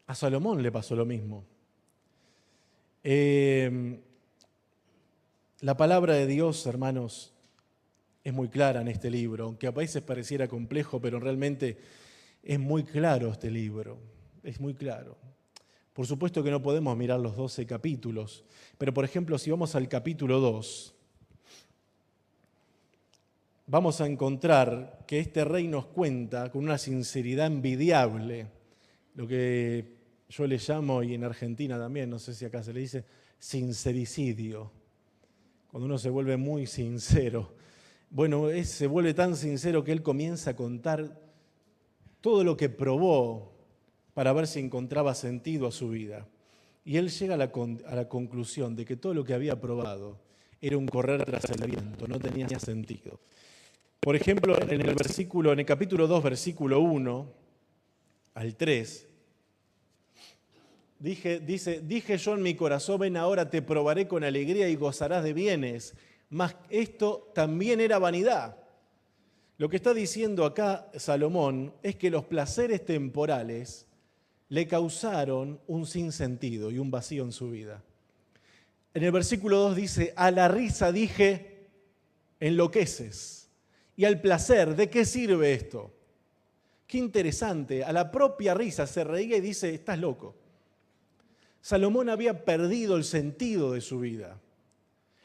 A Salomón le pasó lo mismo. La palabra de Dios, hermanos, es muy clara en este libro, aunque a veces pareciera complejo, pero realmente es muy claro este libro, es muy claro. Por supuesto que no podemos mirar los 12 capítulos, pero por ejemplo, si vamos al capítulo 2, vamos a encontrar que este rey nos cuenta con una sinceridad envidiable, lo que yo le llamo, y en Argentina también, no sé si acá se le dice, sincericidio, cuando uno se vuelve muy sincero. Bueno, se vuelve tan sincero que él comienza a contar todo lo que probó para ver si encontraba sentido a su vida. Y él llega a la conclusión de que todo lo que había probado era un correr tras el viento, no tenía sentido. Por ejemplo, en el capítulo 2, versículo 1 al 3, dije yo en mi corazón, ven ahora, te probaré con alegría y gozarás de bienes. Mas esto también era vanidad. Lo que está diciendo acá Salomón es que los placeres temporales le causaron un sinsentido y un vacío en su vida. En el versículo 2 dice, a la risa dije, enloqueces. Y al placer, ¿de qué sirve esto? Qué interesante, a la propia risa se reía y dice, estás loco. Salomón había perdido el sentido de su vida.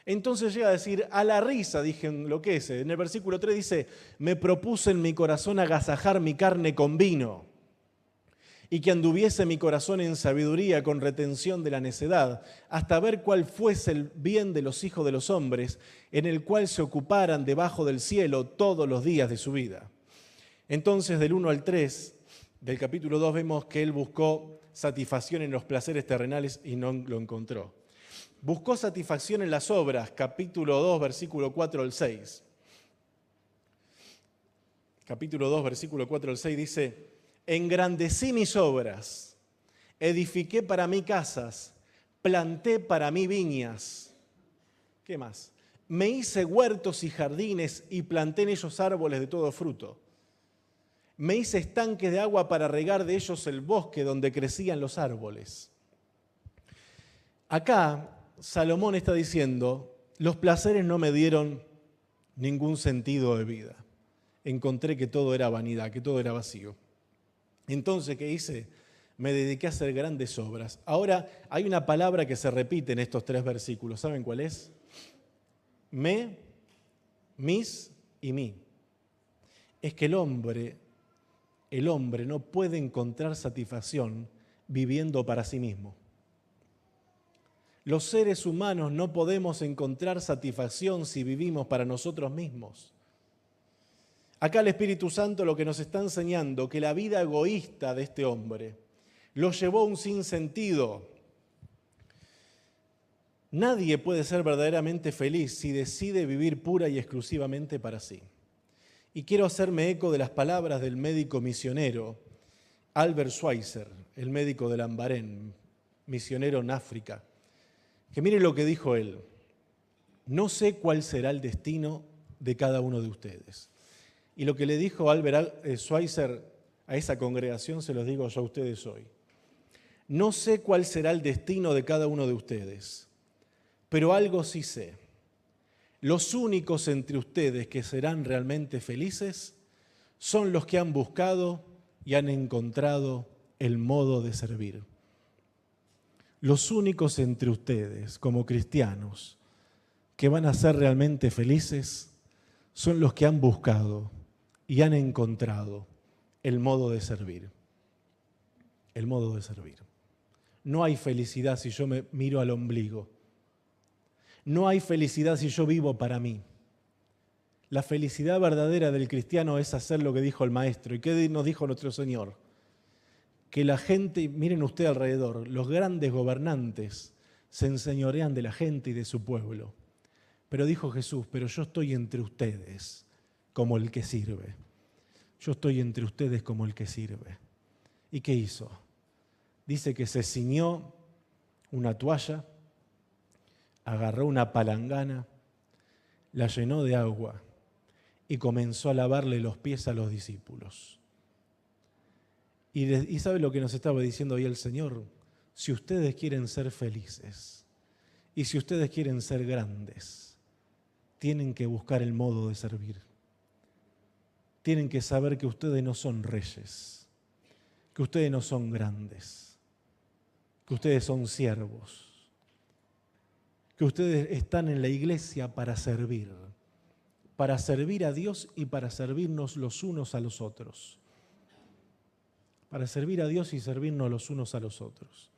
Entonces llega a decir, a la risa, dije, enloquece. En el versículo 3 dice, me propuse en mi corazón agasajar mi carne con vino y que anduviese mi corazón en sabiduría con retención de la necedad, hasta ver cuál fuese el bien de los hijos de los hombres, en el cual se ocuparan debajo del cielo todos los días de su vida. Entonces, del 1 al 3 del capítulo 2 vemos que él buscó satisfacción en los placeres terrenales y no lo encontró. Buscó satisfacción en las obras, capítulo 2, versículo 4 al 6. Capítulo 2, versículo 4 al 6 dice, engrandecí mis obras, edifiqué para mí casas, planté para mí viñas. ¿Qué más? Me hice huertos y jardines y planté en ellos árboles de todo fruto. Me hice estanques de agua para regar de ellos el bosque donde crecían los árboles. Acá Salomón está diciendo, los placeres no me dieron ningún sentido de vida. Encontré que todo era vanidad, que todo era vacío. Entonces, ¿qué hice? Me dediqué a hacer grandes obras. Ahora, hay una palabra que se repite en estos 3 versículos. ¿Saben cuál es? Me, mis y mí. Es que el hombre no puede encontrar satisfacción viviendo para sí mismo. Los seres humanos no podemos encontrar satisfacción si vivimos para nosotros mismos. Acá el Espíritu Santo lo que nos está enseñando, que la vida egoísta de este hombre lo llevó a un sinsentido. Nadie puede ser verdaderamente feliz si decide vivir pura y exclusivamente para sí. Y quiero hacerme eco de las palabras del médico misionero Albert Schweitzer, el médico de Lambarén, misionero en África, que mire lo que dijo él: no sé cuál será el destino de cada uno de ustedes. Y lo que le dijo Albert Schweitzer a esa congregación se los digo yo a ustedes hoy. No sé cuál será el destino de cada uno de ustedes, pero algo sí sé. Los únicos entre ustedes que serán realmente felices son los que han buscado y han encontrado el modo de servir. Los únicos entre ustedes, como cristianos, que van a ser realmente felices son los que han buscado y han encontrado el modo de servir. El modo de servir. No hay felicidad si yo me miro al ombligo. No hay felicidad si yo vivo para mí. La felicidad verdadera del cristiano es hacer lo que dijo el Maestro. ¿Y qué nos dijo nuestro Señor? Que la gente, miren usted alrededor, los grandes gobernantes se enseñorean de la gente y de su pueblo. Pero dijo Jesús, pero yo estoy entre ustedes como el que sirve. Yo estoy entre ustedes como el que sirve. ¿Y qué hizo? Dice que se ciñó una toalla, agarró una palangana, la llenó de agua y comenzó a lavarle los pies a los discípulos. Y ¿sabe lo que nos estaba diciendo hoy el Señor? Si ustedes quieren ser felices y si ustedes quieren ser grandes, tienen que buscar el modo de servir. Tienen que saber que ustedes no son reyes, que ustedes no son grandes, que ustedes son siervos, que ustedes están en la iglesia para servir a Dios y para servirnos los unos a los otros. Para servir a Dios y servirnos los unos a los otros.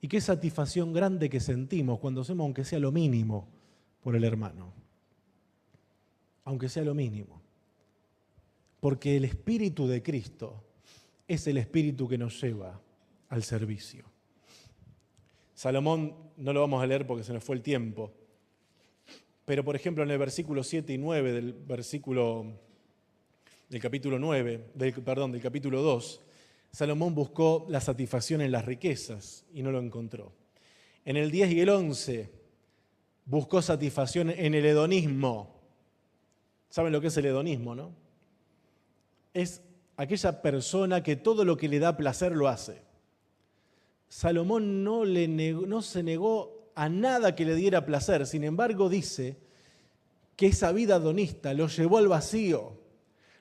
Y qué satisfacción grande que sentimos cuando hacemos, aunque sea lo mínimo, por el hermano. Aunque sea lo mínimo. Porque el Espíritu de Cristo es el Espíritu que nos lleva al servicio. Salomón, no lo vamos a leer porque se nos fue el tiempo, pero por ejemplo en el versículo 7 y 9 del capítulo 2, Salomón buscó la satisfacción en las riquezas y no lo encontró. En el 10 y el 11 buscó satisfacción en el hedonismo. ¿Saben lo que es el hedonismo, no? Es aquella persona que todo lo que le da placer lo hace. Salomón no se negó a nada que le diera placer, sin embargo dice que esa vida hedonista lo llevó al vacío,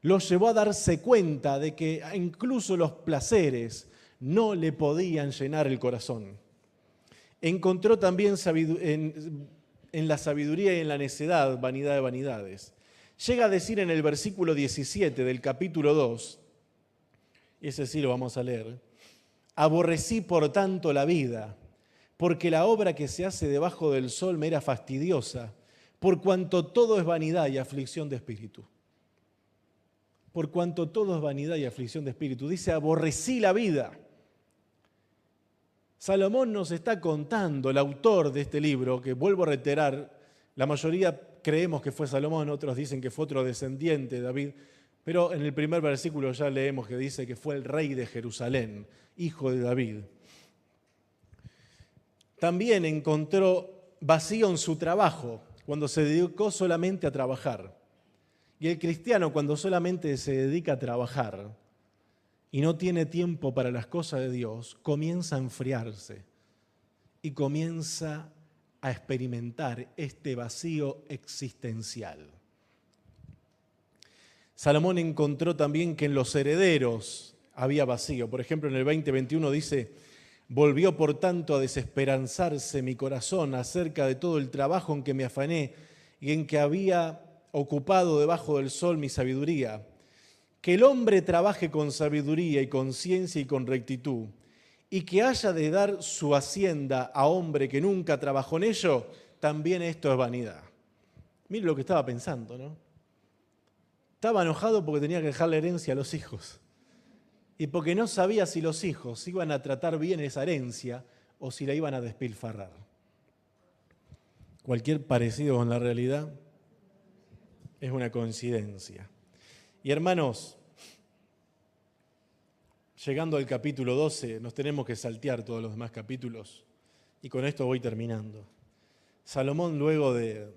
lo llevó a darse cuenta de que incluso los placeres no le podían llenar el corazón. Encontró también en la sabiduría y en la necedad, vanidad de vanidades. Llega a decir en el versículo 17 del capítulo 2, y ese sí lo vamos a leer: aborrecí por tanto la vida, porque la obra que se hace debajo del sol me era fastidiosa, por cuanto todo es vanidad y aflicción de espíritu. Por cuanto todo es vanidad y aflicción de espíritu. Dice, aborrecí la vida. Salomón nos está contando, el autor de este libro, que vuelvo a reiterar, la mayoría creemos que fue Salomón, otros dicen que fue otro descendiente de David, pero en el primer versículo ya leemos que dice que fue el rey de Jerusalén, hijo de David. También encontró vacío en su trabajo, cuando se dedicó solamente a trabajar. Y el cristiano, cuando solamente se dedica a trabajar y no tiene tiempo para las cosas de Dios, comienza a enfriarse y comienza a experimentar este vacío existencial. Salomón encontró también que en los herederos había vacío. Por ejemplo, en el 20:21 dice: volvió por tanto a desesperanzarse mi corazón acerca de todo el trabajo en que me afané y en que había ocupado debajo del sol mi sabiduría. Que el hombre trabaje con sabiduría y con ciencia y con rectitud, y que haya de dar su hacienda a hombre que nunca trabajó en ello, también esto es vanidad. Mire lo que estaba pensando, ¿no? Estaba enojado porque tenía que dejar la herencia a los hijos. Y porque no sabía si los hijos iban a tratar bien esa herencia o si la iban a despilfarrar. Cualquier parecido con la realidad es una coincidencia. Y hermanos, llegando al capítulo 12, nos tenemos que saltear todos los demás capítulos. Y con esto voy terminando. Salomón, luego de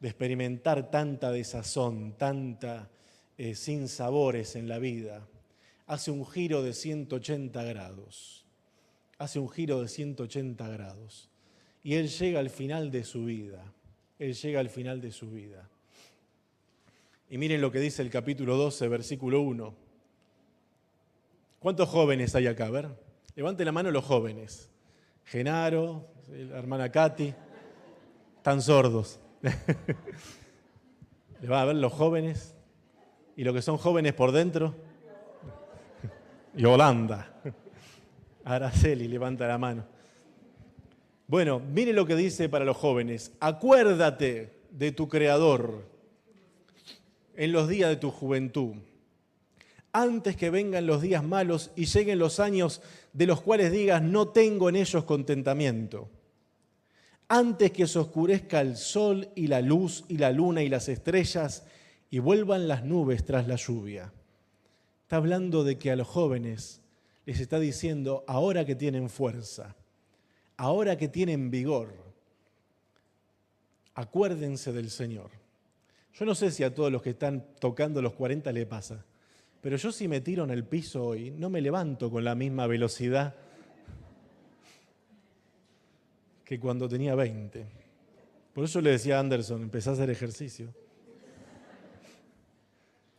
experimentar tanta desazón, tanta sinsabores en la vida, hace un giro de 180 grados. Hace un giro de 180 grados. Y él llega al final de su vida. Él llega al final de su vida. Y miren lo que dice el capítulo 12, versículo 1. ¿Cuántos jóvenes hay acá? A ver, levanten la mano los jóvenes. Genaro, la hermana Katy, están sordos. ¿Le van a ver los jóvenes? ¿Y los que son jóvenes por dentro? Yolanda. Araceli levanta la mano. Bueno, mire lo que dice para los jóvenes. Acuérdate de tu Creador en los días de tu juventud, antes que vengan los días malos y lleguen los años de los cuales digas, no tengo en ellos contentamiento. Antes que se oscurezca el sol y la luz y la luna y las estrellas y vuelvan las nubes tras la lluvia. Está hablando de que a los jóvenes les está diciendo, ahora que tienen fuerza, ahora que tienen vigor, acuérdense del Señor. Yo no sé si a todos los que están tocando los 40 le pasa, pero yo si me tiro en el piso hoy, no me levanto con la misma velocidad que cuando tenía 20. Por eso le decía a Anderson, empecé a hacer ejercicio.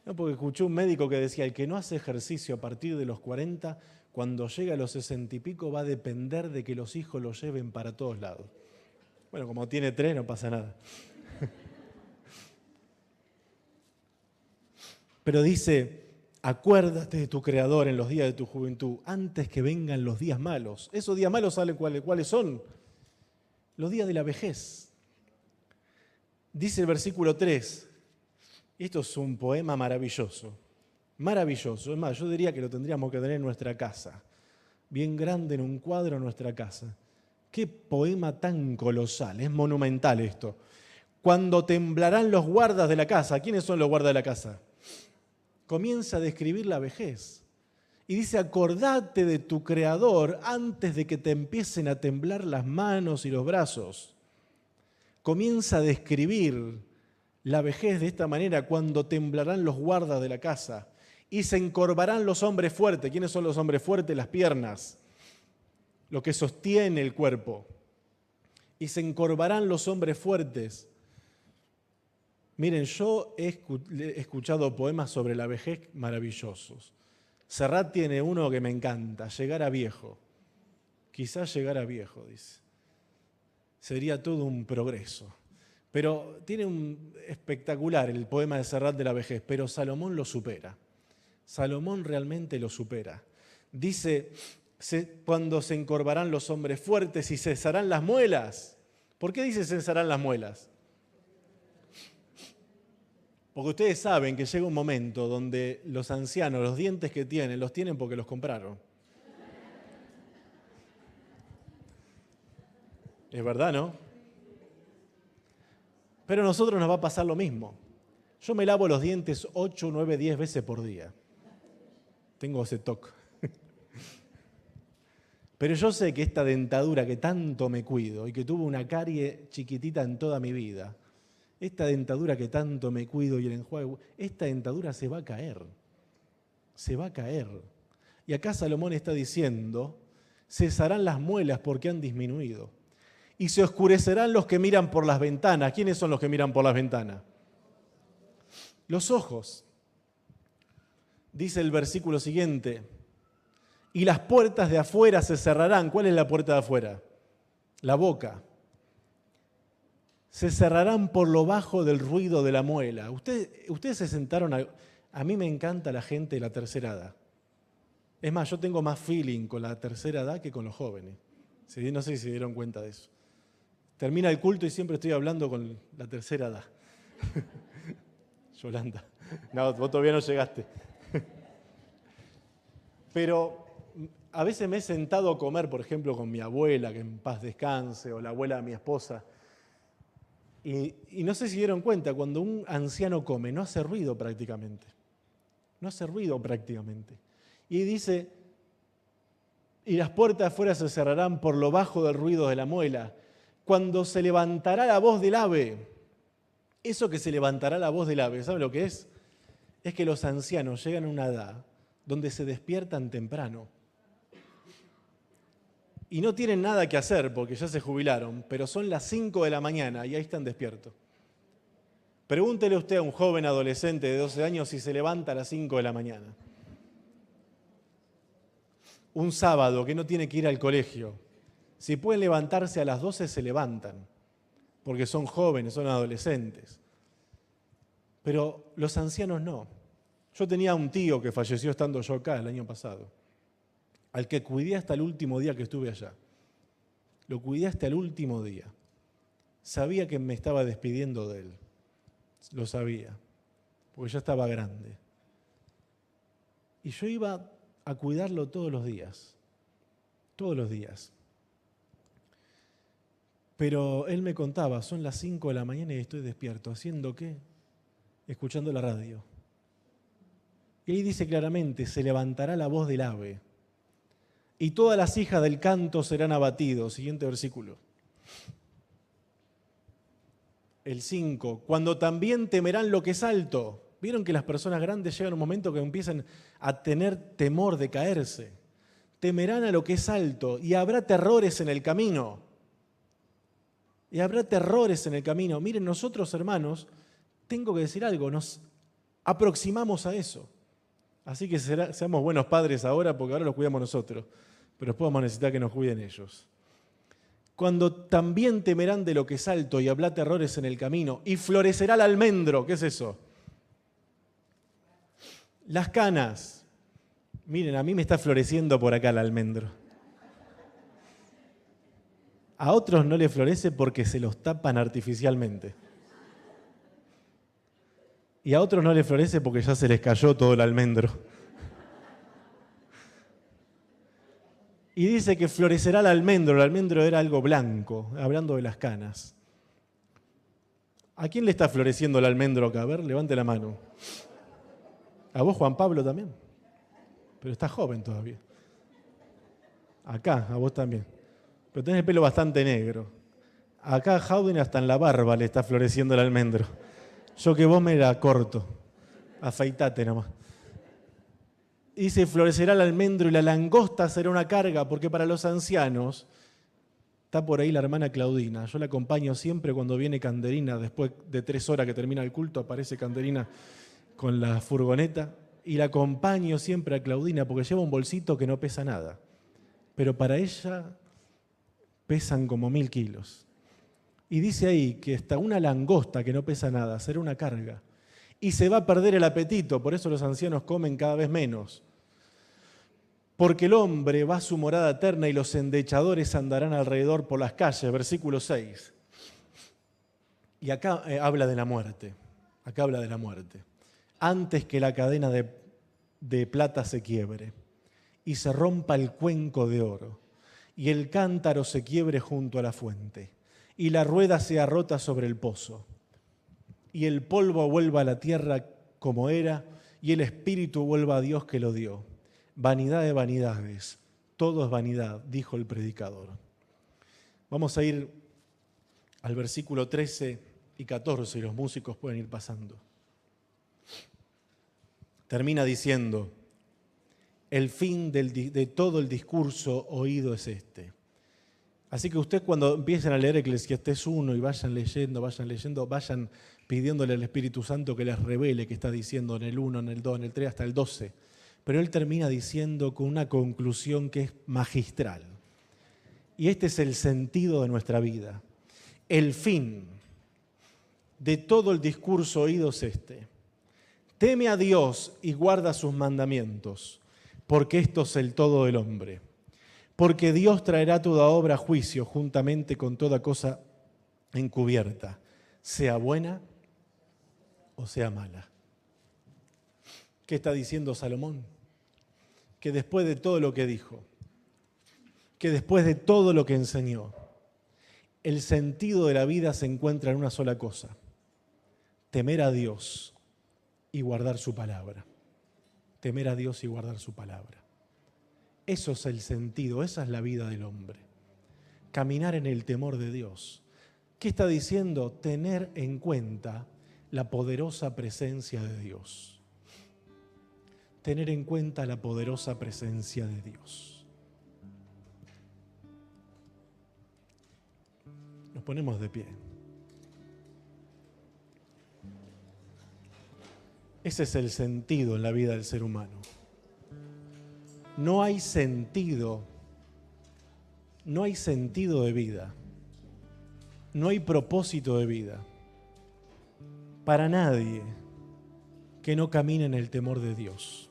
No, porque escuché un médico que decía, el que no hace ejercicio a partir de los 40, cuando llega a los 60 y pico va a depender de que los hijos lo lleven para todos lados. Bueno, como tiene 3 no pasa nada. Pero dice, acuérdate de tu Creador en los días de tu juventud, antes que vengan los días malos. Esos días malos, ¿saben cuáles son? Los días de la vejez. Dice el versículo 3, y esto es un poema maravilloso, maravilloso. Es más, yo diría que lo tendríamos que tener en nuestra casa, bien grande en un cuadro en nuestra casa. Qué poema tan colosal, es monumental esto. Cuando temblarán los guardas de la casa. ¿Quiénes son los guardas de la casa? Comienza a describir la vejez. Y dice, acordate de tu Creador antes de que te empiecen a temblar las manos y los brazos. Comienza a describir la vejez de esta manera, cuando temblarán los guardas de la casa y se encorvarán los hombres fuertes. ¿Quiénes son los hombres fuertes? Las piernas, lo que sostiene el cuerpo. Y se encorvarán los hombres fuertes. Miren, yo he escuchado poemas sobre la vejez maravillosos. Serrat tiene uno que me encanta, llegar a viejo. Quizás llegar a viejo, dice. Sería todo un progreso. Pero tiene un espectacular el poema de Serrat de la vejez, pero Salomón lo supera. Salomón realmente lo supera. Dice, cuando se encorvarán los hombres fuertes y cesarán las muelas. ¿Por qué dice cesarán las muelas? Porque ustedes saben que llega un momento donde los ancianos, los dientes que tienen, los tienen porque los compraron. Es verdad, ¿no? Pero a nosotros nos va a pasar lo mismo. Yo me lavo los dientes 8, 9, 10 veces por día. Tengo ese toque. Pero yo sé que esta dentadura que tanto me cuido y que tuve una carie chiquitita en toda mi vida, esta dentadura que tanto me cuido y el enjuague, esta dentadura se va a caer. Se va a caer. Y acá Salomón está diciendo, cesarán las muelas porque han disminuido. y se oscurecerán los que miran por las ventanas. ¿Quiénes son los que miran por las ventanas? Los ojos. Dice el versículo siguiente, y las puertas de afuera se cerrarán. ¿Cuál es la puerta de afuera? La boca. Se cerrarán por lo bajo del ruido de la muela. Ustedes se sentaron a mí me encanta la gente de la tercera edad. Es más, yo tengo más feeling con la tercera edad que con los jóvenes. ¿Sí? No sé si se dieron cuenta de eso. Termina el culto y siempre estoy hablando con la tercera edad. Yolanda. No, vos todavía no llegaste. Pero a veces me he sentado a comer, por ejemplo, con mi abuela, que en paz descanse, o la abuela de mi esposa. Y no sé si dieron cuenta, cuando un anciano come, no hace ruido prácticamente. No hace ruido prácticamente. Y dice, y las puertas afuera se cerrarán por lo bajo del ruido de la muela. Cuando se levantará la voz del ave, eso que se levantará la voz del ave, ¿sabe lo que es? Es que los ancianos llegan a una edad donde se despiertan temprano. Y no tienen nada que hacer porque ya se jubilaron, pero son las 5 de la mañana y ahí están despiertos. Pregúntele usted a un joven adolescente de 12 años si se levanta a las 5 de la mañana. Un sábado que no tiene que ir al colegio. Si pueden levantarse a las 12, se levantan, porque son jóvenes, son adolescentes. Pero los ancianos no. Yo tenía un tío que falleció estando yo acá el año pasado, al que cuidé hasta el último día que estuve allá. Lo cuidé hasta el último día. Sabía que me estaba despidiendo de él. Lo sabía, porque ya estaba grande. Y yo iba a cuidarlo todos los días. Todos los días. Pero él me contaba, son las 5 de la mañana y estoy despierto. ¿Haciendo qué? Escuchando la radio. Y ahí dice claramente, se levantará la voz del ave. Y todas las hijas del canto serán abatidos. Siguiente versículo. El 5. Cuando también temerán lo que es alto. ¿Vieron que las personas grandes llegan a un momento que empiezan a tener temor de caerse? Temerán a lo que es alto y habrá terrores en el camino. Y habrá terrores en el camino. Miren, nosotros, hermanos, tengo que decir algo, nos aproximamos a eso. Así que seamos buenos padres ahora, porque ahora los cuidamos nosotros, pero después vamos a necesitar que nos cuiden ellos. Cuando también temerán de lo que es alto y habrá terrores en el camino, y florecerá el almendro. ¿Qué es eso? Las canas. Miren, a mí me está floreciendo por acá el almendro. A otros no les florece porque se los tapan artificialmente. Y a otros no les florece porque ya se les cayó todo el almendro. Y dice que florecerá el almendro era algo blanco, hablando de las canas. ¿A quién le está floreciendo el almendro acá? A ver, levante la mano. ¿A vos, Juan Pablo, también? Pero estás joven todavía. Acá, a vos también. Pero tenés el pelo bastante negro. Acá a Jauden hasta en la barba le está floreciendo el almendro. Yo que vos me la corto. Afeitate nomás. Dice, florecerá el almendro y la langosta será una carga, porque para los ancianos, está por ahí la hermana Claudina, yo la acompaño siempre cuando viene Canderina, después de 3 horas que termina el culto, aparece Canderina con la furgoneta, y la acompaño siempre a Claudina, porque lleva un bolsito que no pesa nada, pero para ella pesan como 1000 kilos. Y dice ahí que hasta una langosta que no pesa nada será una carga. Y se va a perder el apetito, por eso los ancianos comen cada vez menos. Porque el hombre va a su morada eterna y los endechadores andarán alrededor por las calles. Versículo 6. Y acá habla de la muerte. Acá habla de la muerte. Antes que la cadena de plata se quiebre y se rompa el cuenco de oro y el cántaro se quiebre junto a la fuente y la rueda sea rota sobre el pozo y el polvo vuelva a la tierra como era y el espíritu vuelva a Dios que lo dio. Vanidad de vanidades, todo es vanidad, dijo el predicador. Vamos a ir al versículo 13 y 14 y los músicos pueden ir pasando. Termina diciendo, el fin de todo el discurso oído es este. Así que ustedes cuando empiecen a leer Eclesiastés 1 y vayan leyendo, vayan pidiéndole al Espíritu Santo que les revele qué está diciendo en el 1, en el 2, en el 3, hasta el 12. Pero él termina diciendo con una conclusión que es magistral. Y este es el sentido de nuestra vida. El fin de todo el discurso oído es este: teme a Dios y guarda sus mandamientos, porque esto es el todo del hombre. Porque Dios traerá toda obra a juicio juntamente con toda cosa encubierta, sea buena o sea mala. ¿Qué está diciendo Salomón? Que después de todo lo que dijo, que después de todo lo que enseñó, el sentido de la vida se encuentra en una sola cosa: temer a Dios y guardar su palabra. Temer a Dios y guardar su palabra. Eso es el sentido, esa es la vida del hombre. Caminar en el temor de Dios. ¿Qué está diciendo? Tener en cuenta la poderosa presencia de Dios. Tener en cuenta la poderosa presencia de Dios. Nos ponemos de pie. Ese es el sentido en la vida del ser humano. No hay sentido de vida. No hay propósito de vida para nadie que no camine en el temor de Dios.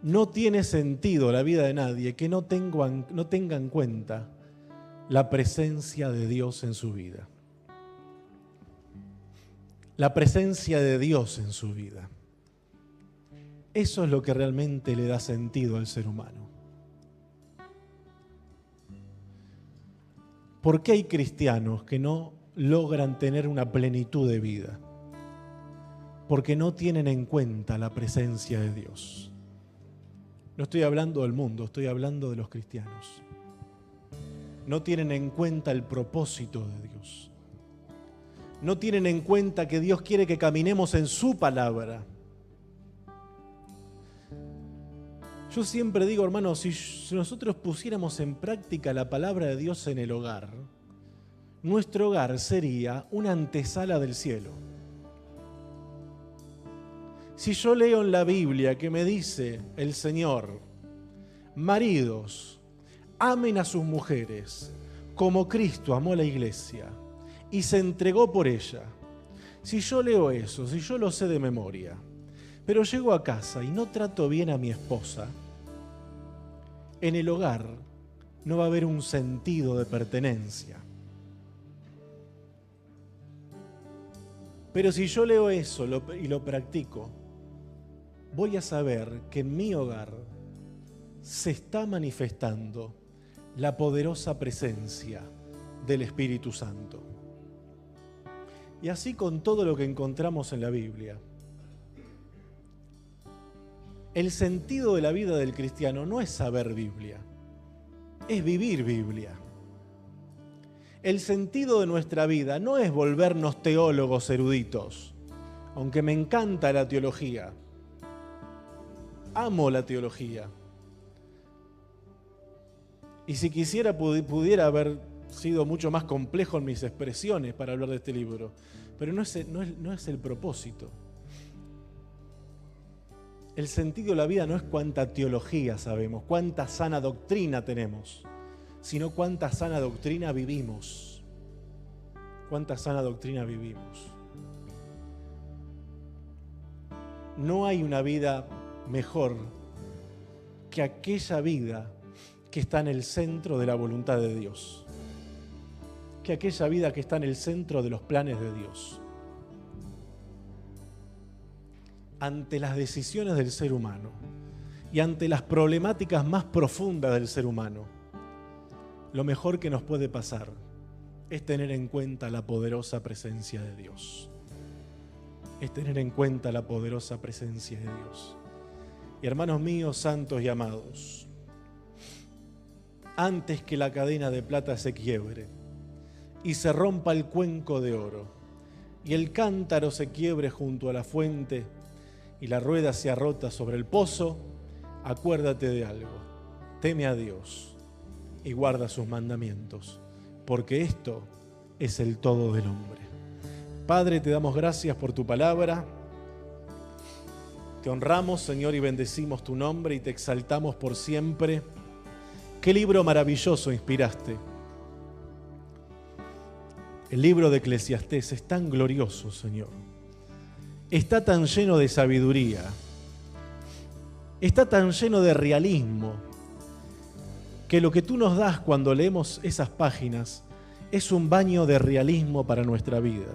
No tiene sentido la vida de nadie que no tenga en cuenta la presencia de Dios en su vida. La presencia de Dios en su vida. Eso es lo que realmente le da sentido al ser humano. ¿Por qué hay cristianos que no logran tener una plenitud de vida? Porque no tienen en cuenta la presencia de Dios. No estoy hablando del mundo, estoy hablando de los cristianos. No tienen en cuenta el propósito de Dios. No tienen en cuenta que Dios quiere que caminemos en su palabra. Yo siempre digo, hermanos, si nosotros pusiéramos en práctica la palabra de Dios en el hogar, nuestro hogar sería una antesala del cielo. Si yo leo en la Biblia que me dice el Señor: maridos, amen a sus mujeres como Cristo amó a la iglesia y se entregó por ella. Si yo leo eso, si yo lo sé de memoria, pero llego a casa y no trato bien a mi esposa, en el hogar no va a haber un sentido de pertenencia. Pero si yo leo eso y lo practico, voy a saber que en mi hogar se está manifestando la poderosa presencia del Espíritu Santo. Y así con todo lo que encontramos en la Biblia. El sentido de la vida del cristiano no es saber Biblia, es vivir Biblia. El sentido de nuestra vida no es volvernos teólogos eruditos, aunque me encanta la teología. Amo la teología. Y si quisiera, pudiera haber sido mucho más complejo en mis expresiones para hablar de este libro. Pero no es el propósito. El sentido de la vida no es cuánta teología sabemos, cuánta sana doctrina tenemos, sino cuánta sana doctrina vivimos. Cuánta sana doctrina vivimos. No hay una vida mejor que aquella vida que está en el centro de la voluntad de Dios, que aquella vida que está en el centro de los planes de Dios. Ante las decisiones del ser humano y ante las problemáticas más profundas del ser humano, lo mejor que nos puede pasar es tener en cuenta la poderosa presencia de Dios. Es tener en cuenta la poderosa presencia de Dios. Y hermanos míos, santos y amados, antes que la cadena de plata se quiebre y se rompa el cuenco de oro y el cántaro se quiebre junto a la fuente y la rueda se arrota sobre el pozo, acuérdate de algo: teme a Dios y guarda sus mandamientos, porque esto es el todo del hombre. Padre, te damos gracias por tu palabra. Te honramos, Señor, y bendecimos tu nombre y te exaltamos por siempre. Qué libro maravilloso inspiraste. El libro de Eclesiastés es tan glorioso, Señor. Está tan lleno de sabiduría. Está tan lleno de realismo, que lo que tú nos das cuando leemos esas páginas es un baño de realismo para nuestra vida.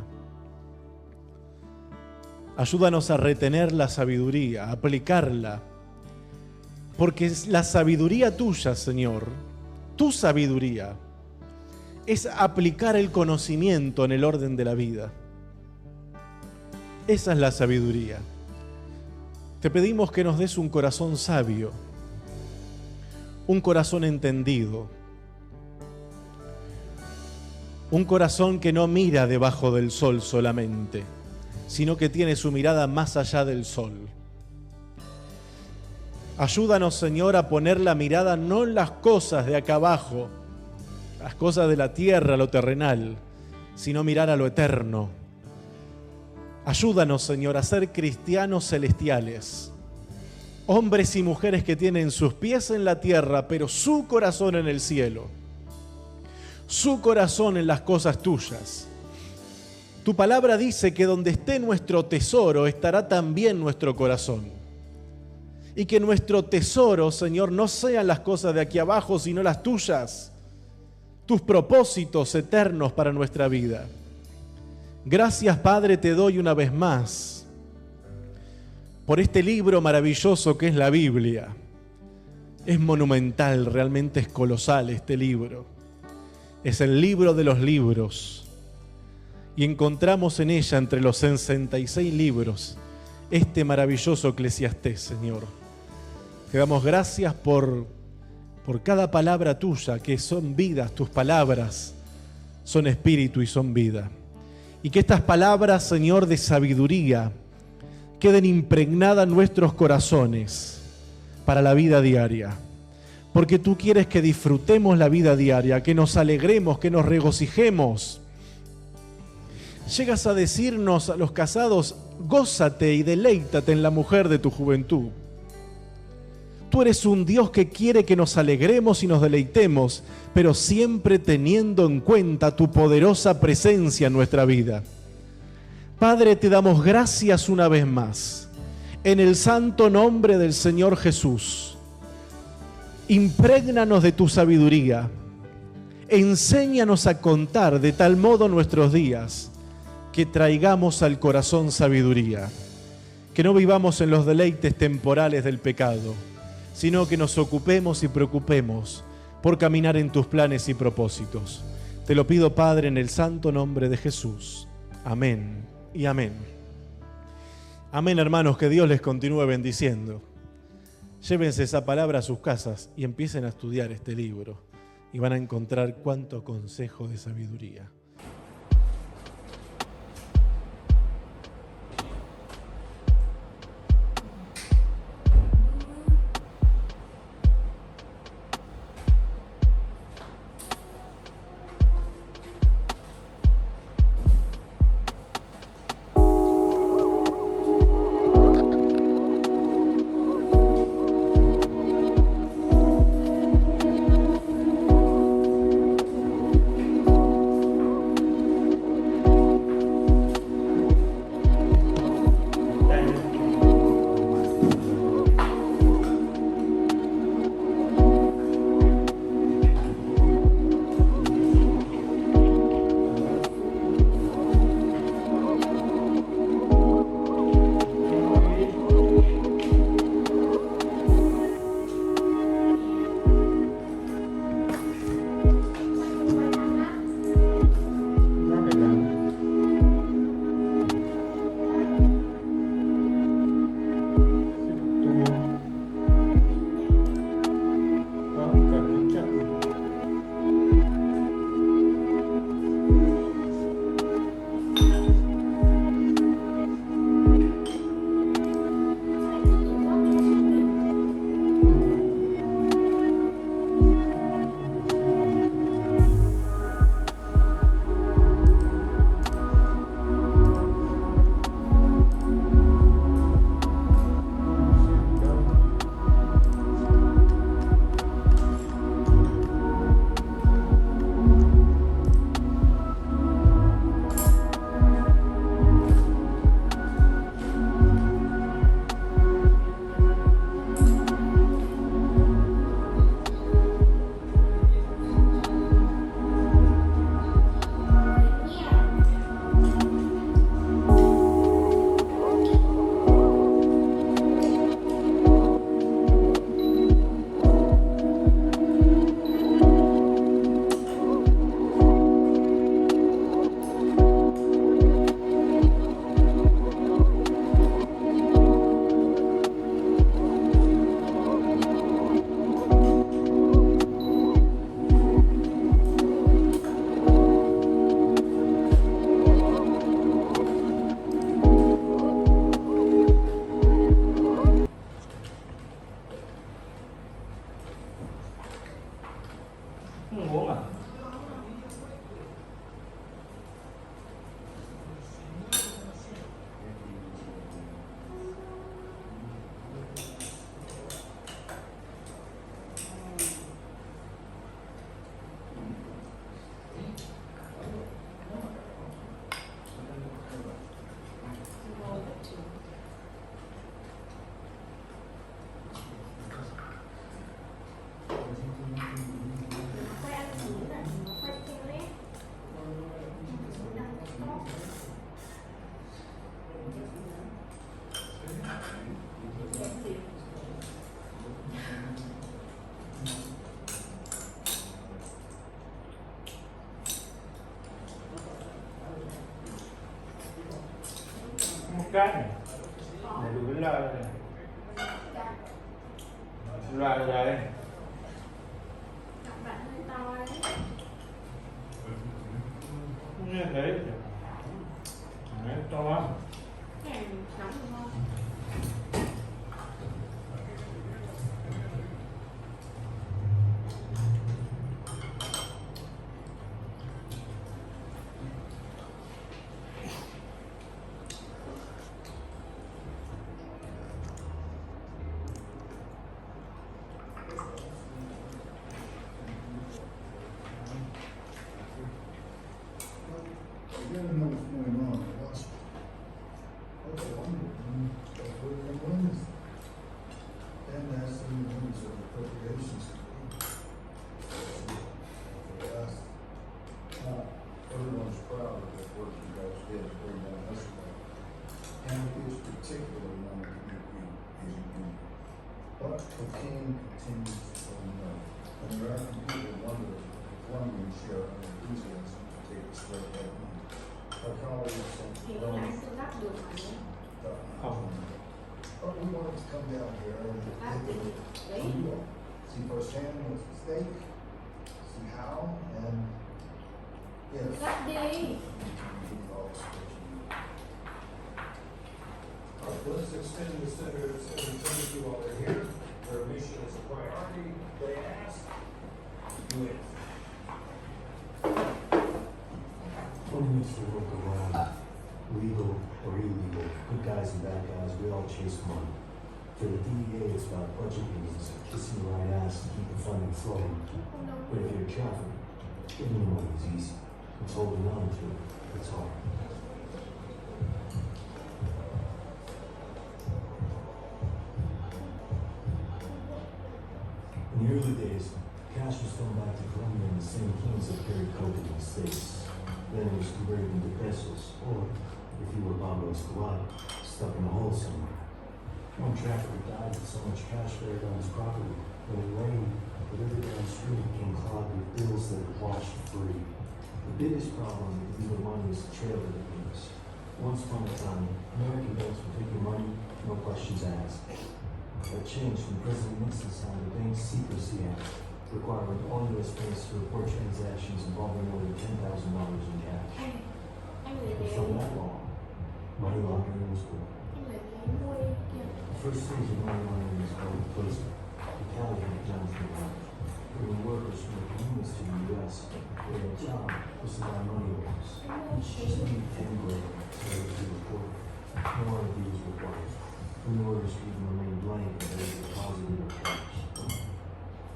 Ayúdanos a retener la sabiduría, a aplicarla, porque la sabiduría tuya, Señor, tu sabiduría, es aplicar el conocimiento en el orden de la vida. Esa es la sabiduría. Te pedimos que nos des un corazón sabio, un corazón entendido, un corazón que no mira debajo del sol solamente, sino que tiene su mirada más allá del sol. Ayúdanos, Señor, a poner la mirada no en las cosas de acá abajo, las cosas de la tierra, lo terrenal, sino mirar a lo eterno. Ayúdanos, Señor, a ser cristianos celestiales, hombres y mujeres que tienen sus pies en la tierra, pero su corazón en el cielo, su corazón en las cosas tuyas. Tu palabra dice que donde esté nuestro tesoro, estará también nuestro corazón. Y que nuestro tesoro, Señor, no sean las cosas de aquí abajo, sino las tuyas, tus propósitos eternos para nuestra vida. Gracias, Padre, te doy una vez más por este libro maravilloso que es la Biblia. Es monumental, realmente es colosal este libro. Es el libro de los libros. Y encontramos en ella, entre los 66 libros, este maravilloso Eclesiastés, Señor. Te damos gracias por cada palabra tuya, que son vidas. Tus palabras son espíritu y son vida. Y que estas palabras, Señor, de sabiduría, queden impregnadas en nuestros corazones para la vida diaria. Porque tú quieres que disfrutemos la vida diaria, que nos alegremos, que nos regocijemos. Llegas a decirnos a los casados, gózate y deleítate en la mujer de tu juventud. Tú eres un Dios que quiere que nos alegremos y nos deleitemos, pero siempre teniendo en cuenta tu poderosa presencia en nuestra vida. Padre, te damos gracias una vez más, en el santo nombre del Señor Jesús. Imprégnanos de tu sabiduría, enséñanos a contar de tal modo nuestros días, que traigamos al corazón sabiduría, que no vivamos en los deleites temporales del pecado, sino que nos ocupemos y preocupemos por caminar en tus planes y propósitos. Te lo pido, Padre, en el santo nombre de Jesús. Amén y amén. Amén, hermanos, que Dios les continúe bendiciendo. Llévense esa palabra a sus casas y empiecen a estudiar este libro y van a encontrar cuánto consejo de sabiduría. carne. Loại đấy. Bạn hơi to đấy. Như thế. Đấy, to lắm. Cái này nóng được không? You never know what's going on in the hospital. That's a wonder. That's what it was. And that's the news of appropriations. For us, everyone's proud of that work you guys did to bring down this way. And it is particularly one of the UP. But cocaine continues to go up. And there are people wondering share our enthusiasm to take a straight ahead. Our colleagues Thì nó lại sẽ lắp được mà nhé. But we wanted to come down here and Lắp thì đấy. see firsthand what's at stake, see how, and if. Lắp đi. Let's extend the senator's opportunity while they're here. Their mission is a priority. They ask, do it. One needs to look around, legal or illegal, good guys and bad guys, we all chase money. For the DEA, it's about budget means, kissing the right ass to keep the funding flowing. But if you're a trafficker, giving the money is easy. It's holding on to it, it's hard. In the early days, cash was thrown back to Colombia in the same kings that carried coke in the States. Then it was converted into pesos, or, if you were Pablo Escobar, stuck in a hole somewhere. One trafficker died with so much cash buried on his property. When it rained, the river downstream became clogged with bills that had washed free. The biggest problem with illegal money is the trail that it leaves. Once upon a time, American banks would take your money, no questions asked. That changed when President Nixon signed the Bank Secrecy Act, requiring all U.S. banks to report transactions involving more than $10,000 in cash. Anh lấy And ghế. from that law, money laundering was born. Anh lấy ghế mua đi kìa. The first stage of money laundering is called replacement. The California Johnson Act, bringing workers from the communities to the U.S. where their job was to buy money orders. Each just needed 10 grand so they could be reported. No ID was required. And the orders could even remain blank if they were deposited or cash.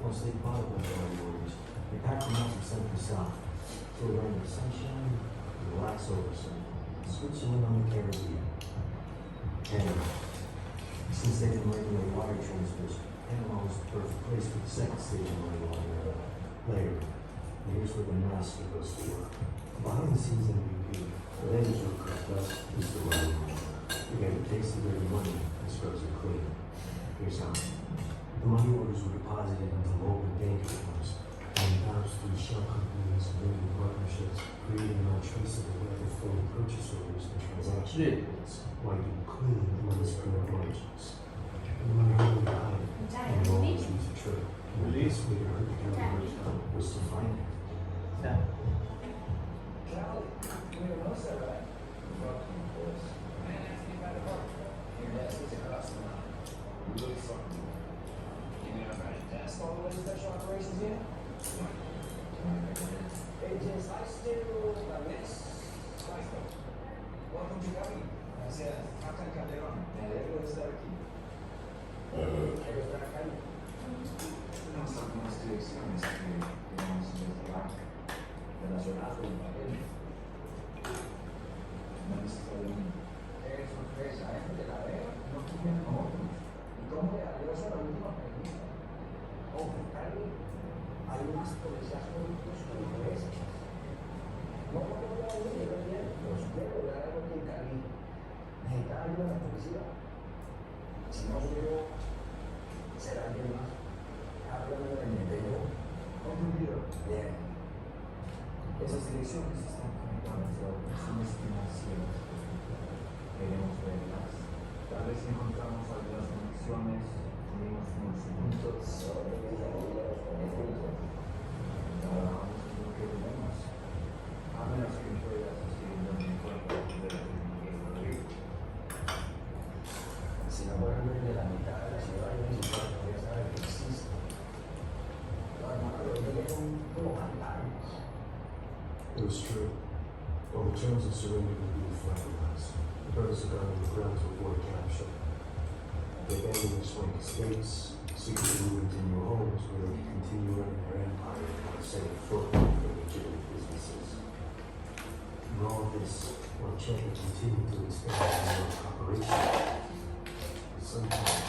Once they bought a bunch of money orders, they packed them up and sent them south. They were in the sunshine and relax over some Switzerland on the Caribbean. And since they didn't regulate wire transfers, Panama was the perfect place for the second stage of money laundering. Later, and here's where the master goes to work. Behind the scenes MVP, what ends what Chris does is the money laundering. You get a taste of their money and scrubs it clean. Here's how. The money orders were deposited into local bank accounts, and perhaps through shell companies and limited partnerships, creating an untraceable web of phone purchase orders and transaction records, wiping clean the money's current margins. The money really died, and it always used a trick. And the best way to hurt the counterfeiters was to find it. Special operations unit? Agents Leicester, welcome to Gaby. Gracias. Captain Calderón, me alegro de estar aquí. Quiero estar acá. Tenemos algunas direcciones que queremos investigar relacionadas con el papel. No necesito de mí. Es sorpresa, de la veo, no tienen otro. ¿Y cómo le haré esa la última pregunta? Hay más policías corruptos como estos. No puedo hablar de ello bien, los quiero dar algo que en Cali. Necesitaba ayuda de la policía. Si no quiero, será alguien más. Háblame de mi interior. Comprendido. Bien. Esas direcciones están conectadas a operaciones financieras. queremos verlas. Tal vez encontramos algunas conexiones, unimos unos puntos. Trabajamos en lo que vemos. A menos que puedas escribir un encuentro de Rodrigo. Si no pueden ver de la mitad de la ciudad, yo ni siquiera podría saber que existe. No, hermano, yo tengo como fantasmas. It was true. While the terms of surrender would be finalized, the brothers got on the ground to avoid capture. They abandoned their swanky estates, secretly moved into new homes where they could continue running their empire without setting foot in their legitimate businesses. In all of this, while Champa continued to expand their operation, but sometimes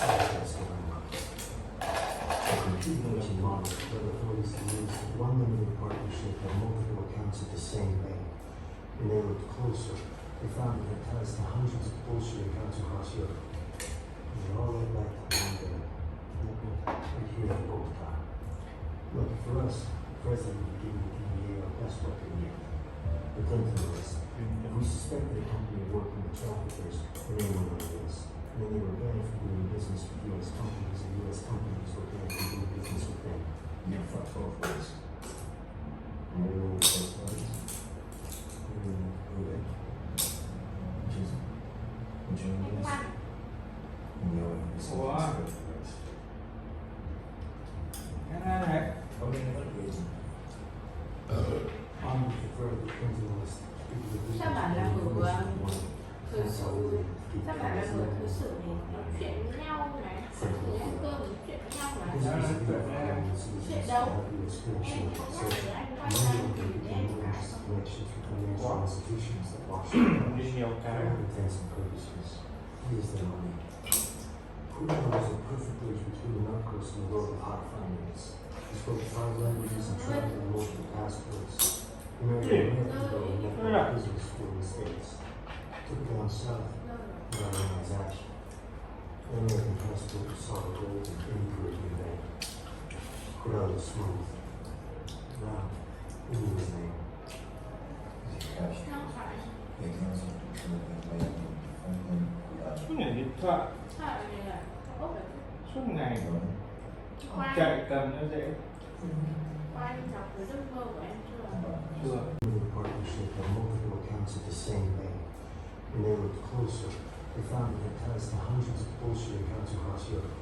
all that's going on. The complete merging model led authorities to use one limited partnership and multiple accounts at the same bank. When they looked closer, they found it had ties to hundreds of bullshit accounts across Europe. And they all led back to one day, right here in Bogota. Lucky for us, the president would give the DEA our best weapon yet, the Clinton list. If we suspected a company of working with traffickers, then they knew what it is. And then they were banned from doing business with U.S. companies, and U.S. companies were banned from doing business with them. You're fucked both ways. You know both ways. Ruben. Jason. Would you know this? You know it's Ủa? Cái này này. How many other ways? I would prefer the Clinton list. Sao bạn là người thực sự, sao bạn là người thực sự này nói chuyện với nhau này, ăn cơm nói chuyện với nhau này, chuyện đâu? Em không nhắc nhở anh quan tâm gì đến em cả. Đi nhiều cái. Who knows a perfect bridge between the narcos and the world of hot finance? He spoke 5 languages and traveled in multiple passports. He married an American girl and networked business school in the States. Took it down south without any transaction. An American passport was solid gold and any Caribbean bank. Corral was smooth. Now, who knew his name? Is it cash? Không phải, They can also control the way you find them without Suốt ngày điện thoại, sao lại là ốp được suốt ngày you. khoan, chạy cầm nó dễ. khoan đọc cái giấc mơ của em chưa? Chưa. The partnership had multiple accounts at the same bank. When they looked closer, they found it had ties to hundreds of bullshit accounts across Europe.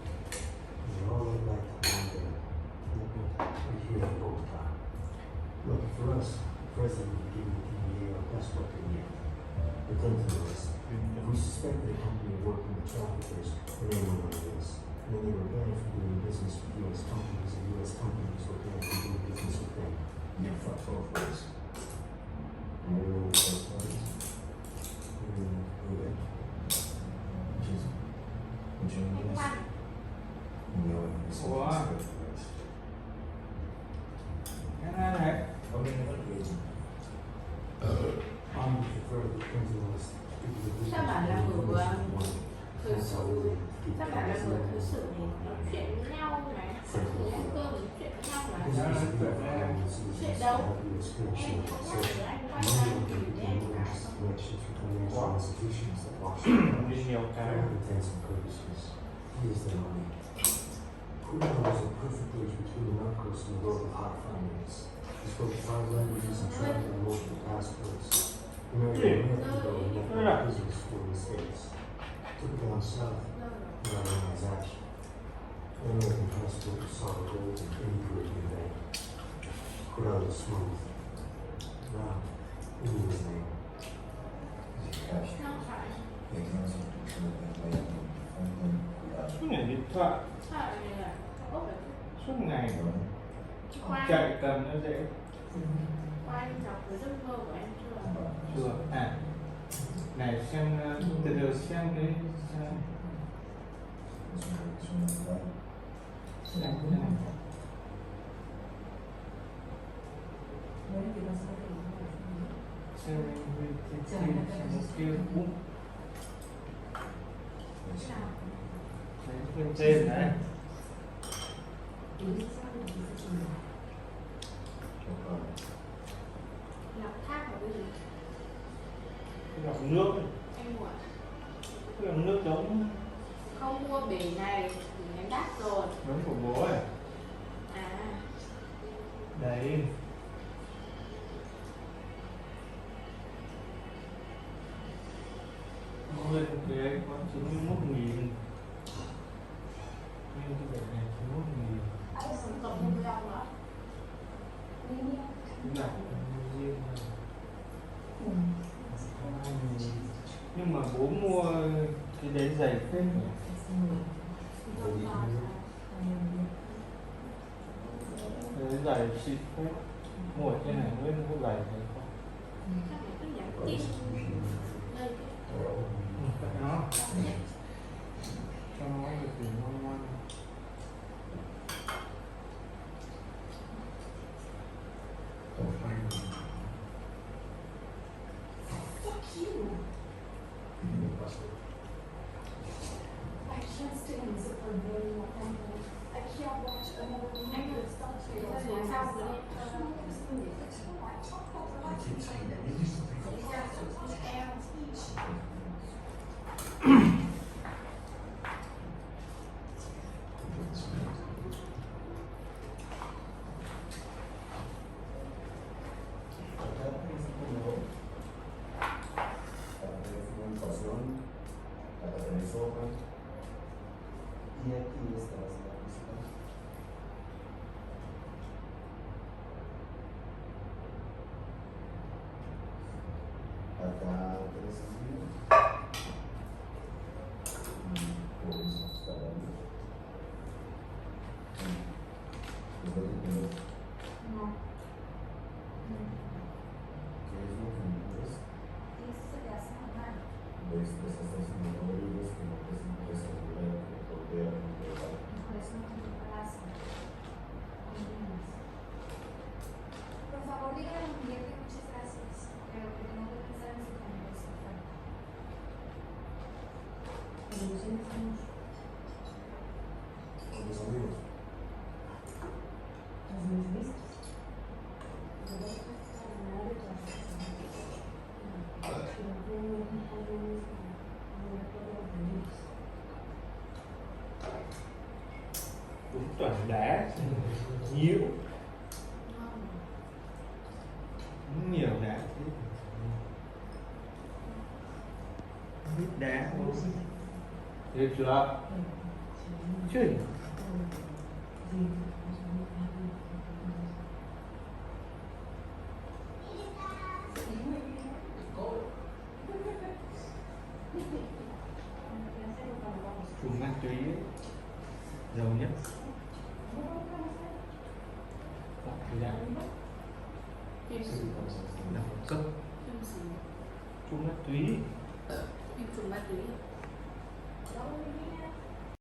And they all led back to one day, right here in Bogota. Lucky for us, the president would give the DEA our best weapon yet, the Clinton list. If we suspected a company of working with traffickers, then they knew what it is. And then they were banned from doing business with U.S. companies, and U.S. companies were banned from doing business with them. You're fucked both ways. You know both ways. Ruben. Jason. Would you know Anh this? khoan, You know it's Ủa? both ways. Cái này này. How many other ways? I would prefer the Clinton list. sao bạn là người thực sự, sao bạn là người thực sự này nói chuyện với nhau này, ăn cơm nói chuyện với nhau này, chuyện đâu? Em không nhắc nhở anh quan tâm gì đến em cả. Đi nhiều cái. Who knows a perfect bridge between the narcos and the world of hot finance? He spoke 5 languages and traveled in multiple passports. He married an American girl and networked business school in the States. Took it down south without any transaction. An American passport was solid gold and any Caribbean bank. Corral was smooth. Now, who knew his name? Is it cash? Không phải, They can also control the way you find them without Suốt ngày điện thoại, sao lại là ốp được suốt ngày you. khoan, chạy cầm nó dễ. khoan đọc cái giấc mơ của em chưa? Chưa. À. Này xem từ từ xem cái xem cái này. Xem cái kia bút. Đấy, bên trên đấy. Lọc thác vào cái gì? Cái lọc nước ấy. Anh mua à? Cái lượng nước đóng Không mua bể này thì ném đắt rồi. đóng của bố ấy. À, Đấy. Mua lên cái đấy có 91.000. Nhưng cái bể này 91.000. cộng mua với ông nữa. Đúng là riêng mà. Nhưng mà bố mua cái đấy dày phết nhỉ? Cái đấy dày xịn phết. Mua ở trên này mới có dày thế không? Chắc là cứ nhắn tin đây Vậy nó cho nó được thì ngon ngon. Y aquí está la pista. Acá 3 centímetros. Por eso está dando. Es lo que tengo. No. ¿Qué es lo que me ves? ¿Ves? Pues estás haciendo oídos que no te sientes segura de volver a controlar. Por favor, dígale a mi cliente muchas gracias, pero que tengo que pensar en su conversación. Con los amigos. Đúng toàn đá nhiều, cũng nhiều đá biết đá không? Được chưa? Chưa. Chùm ma túy ấy, giàu nhất. Hoặc là Phim gì? đẳng cấp Phim gì? chùm ma túy. Phim trùng ma túy.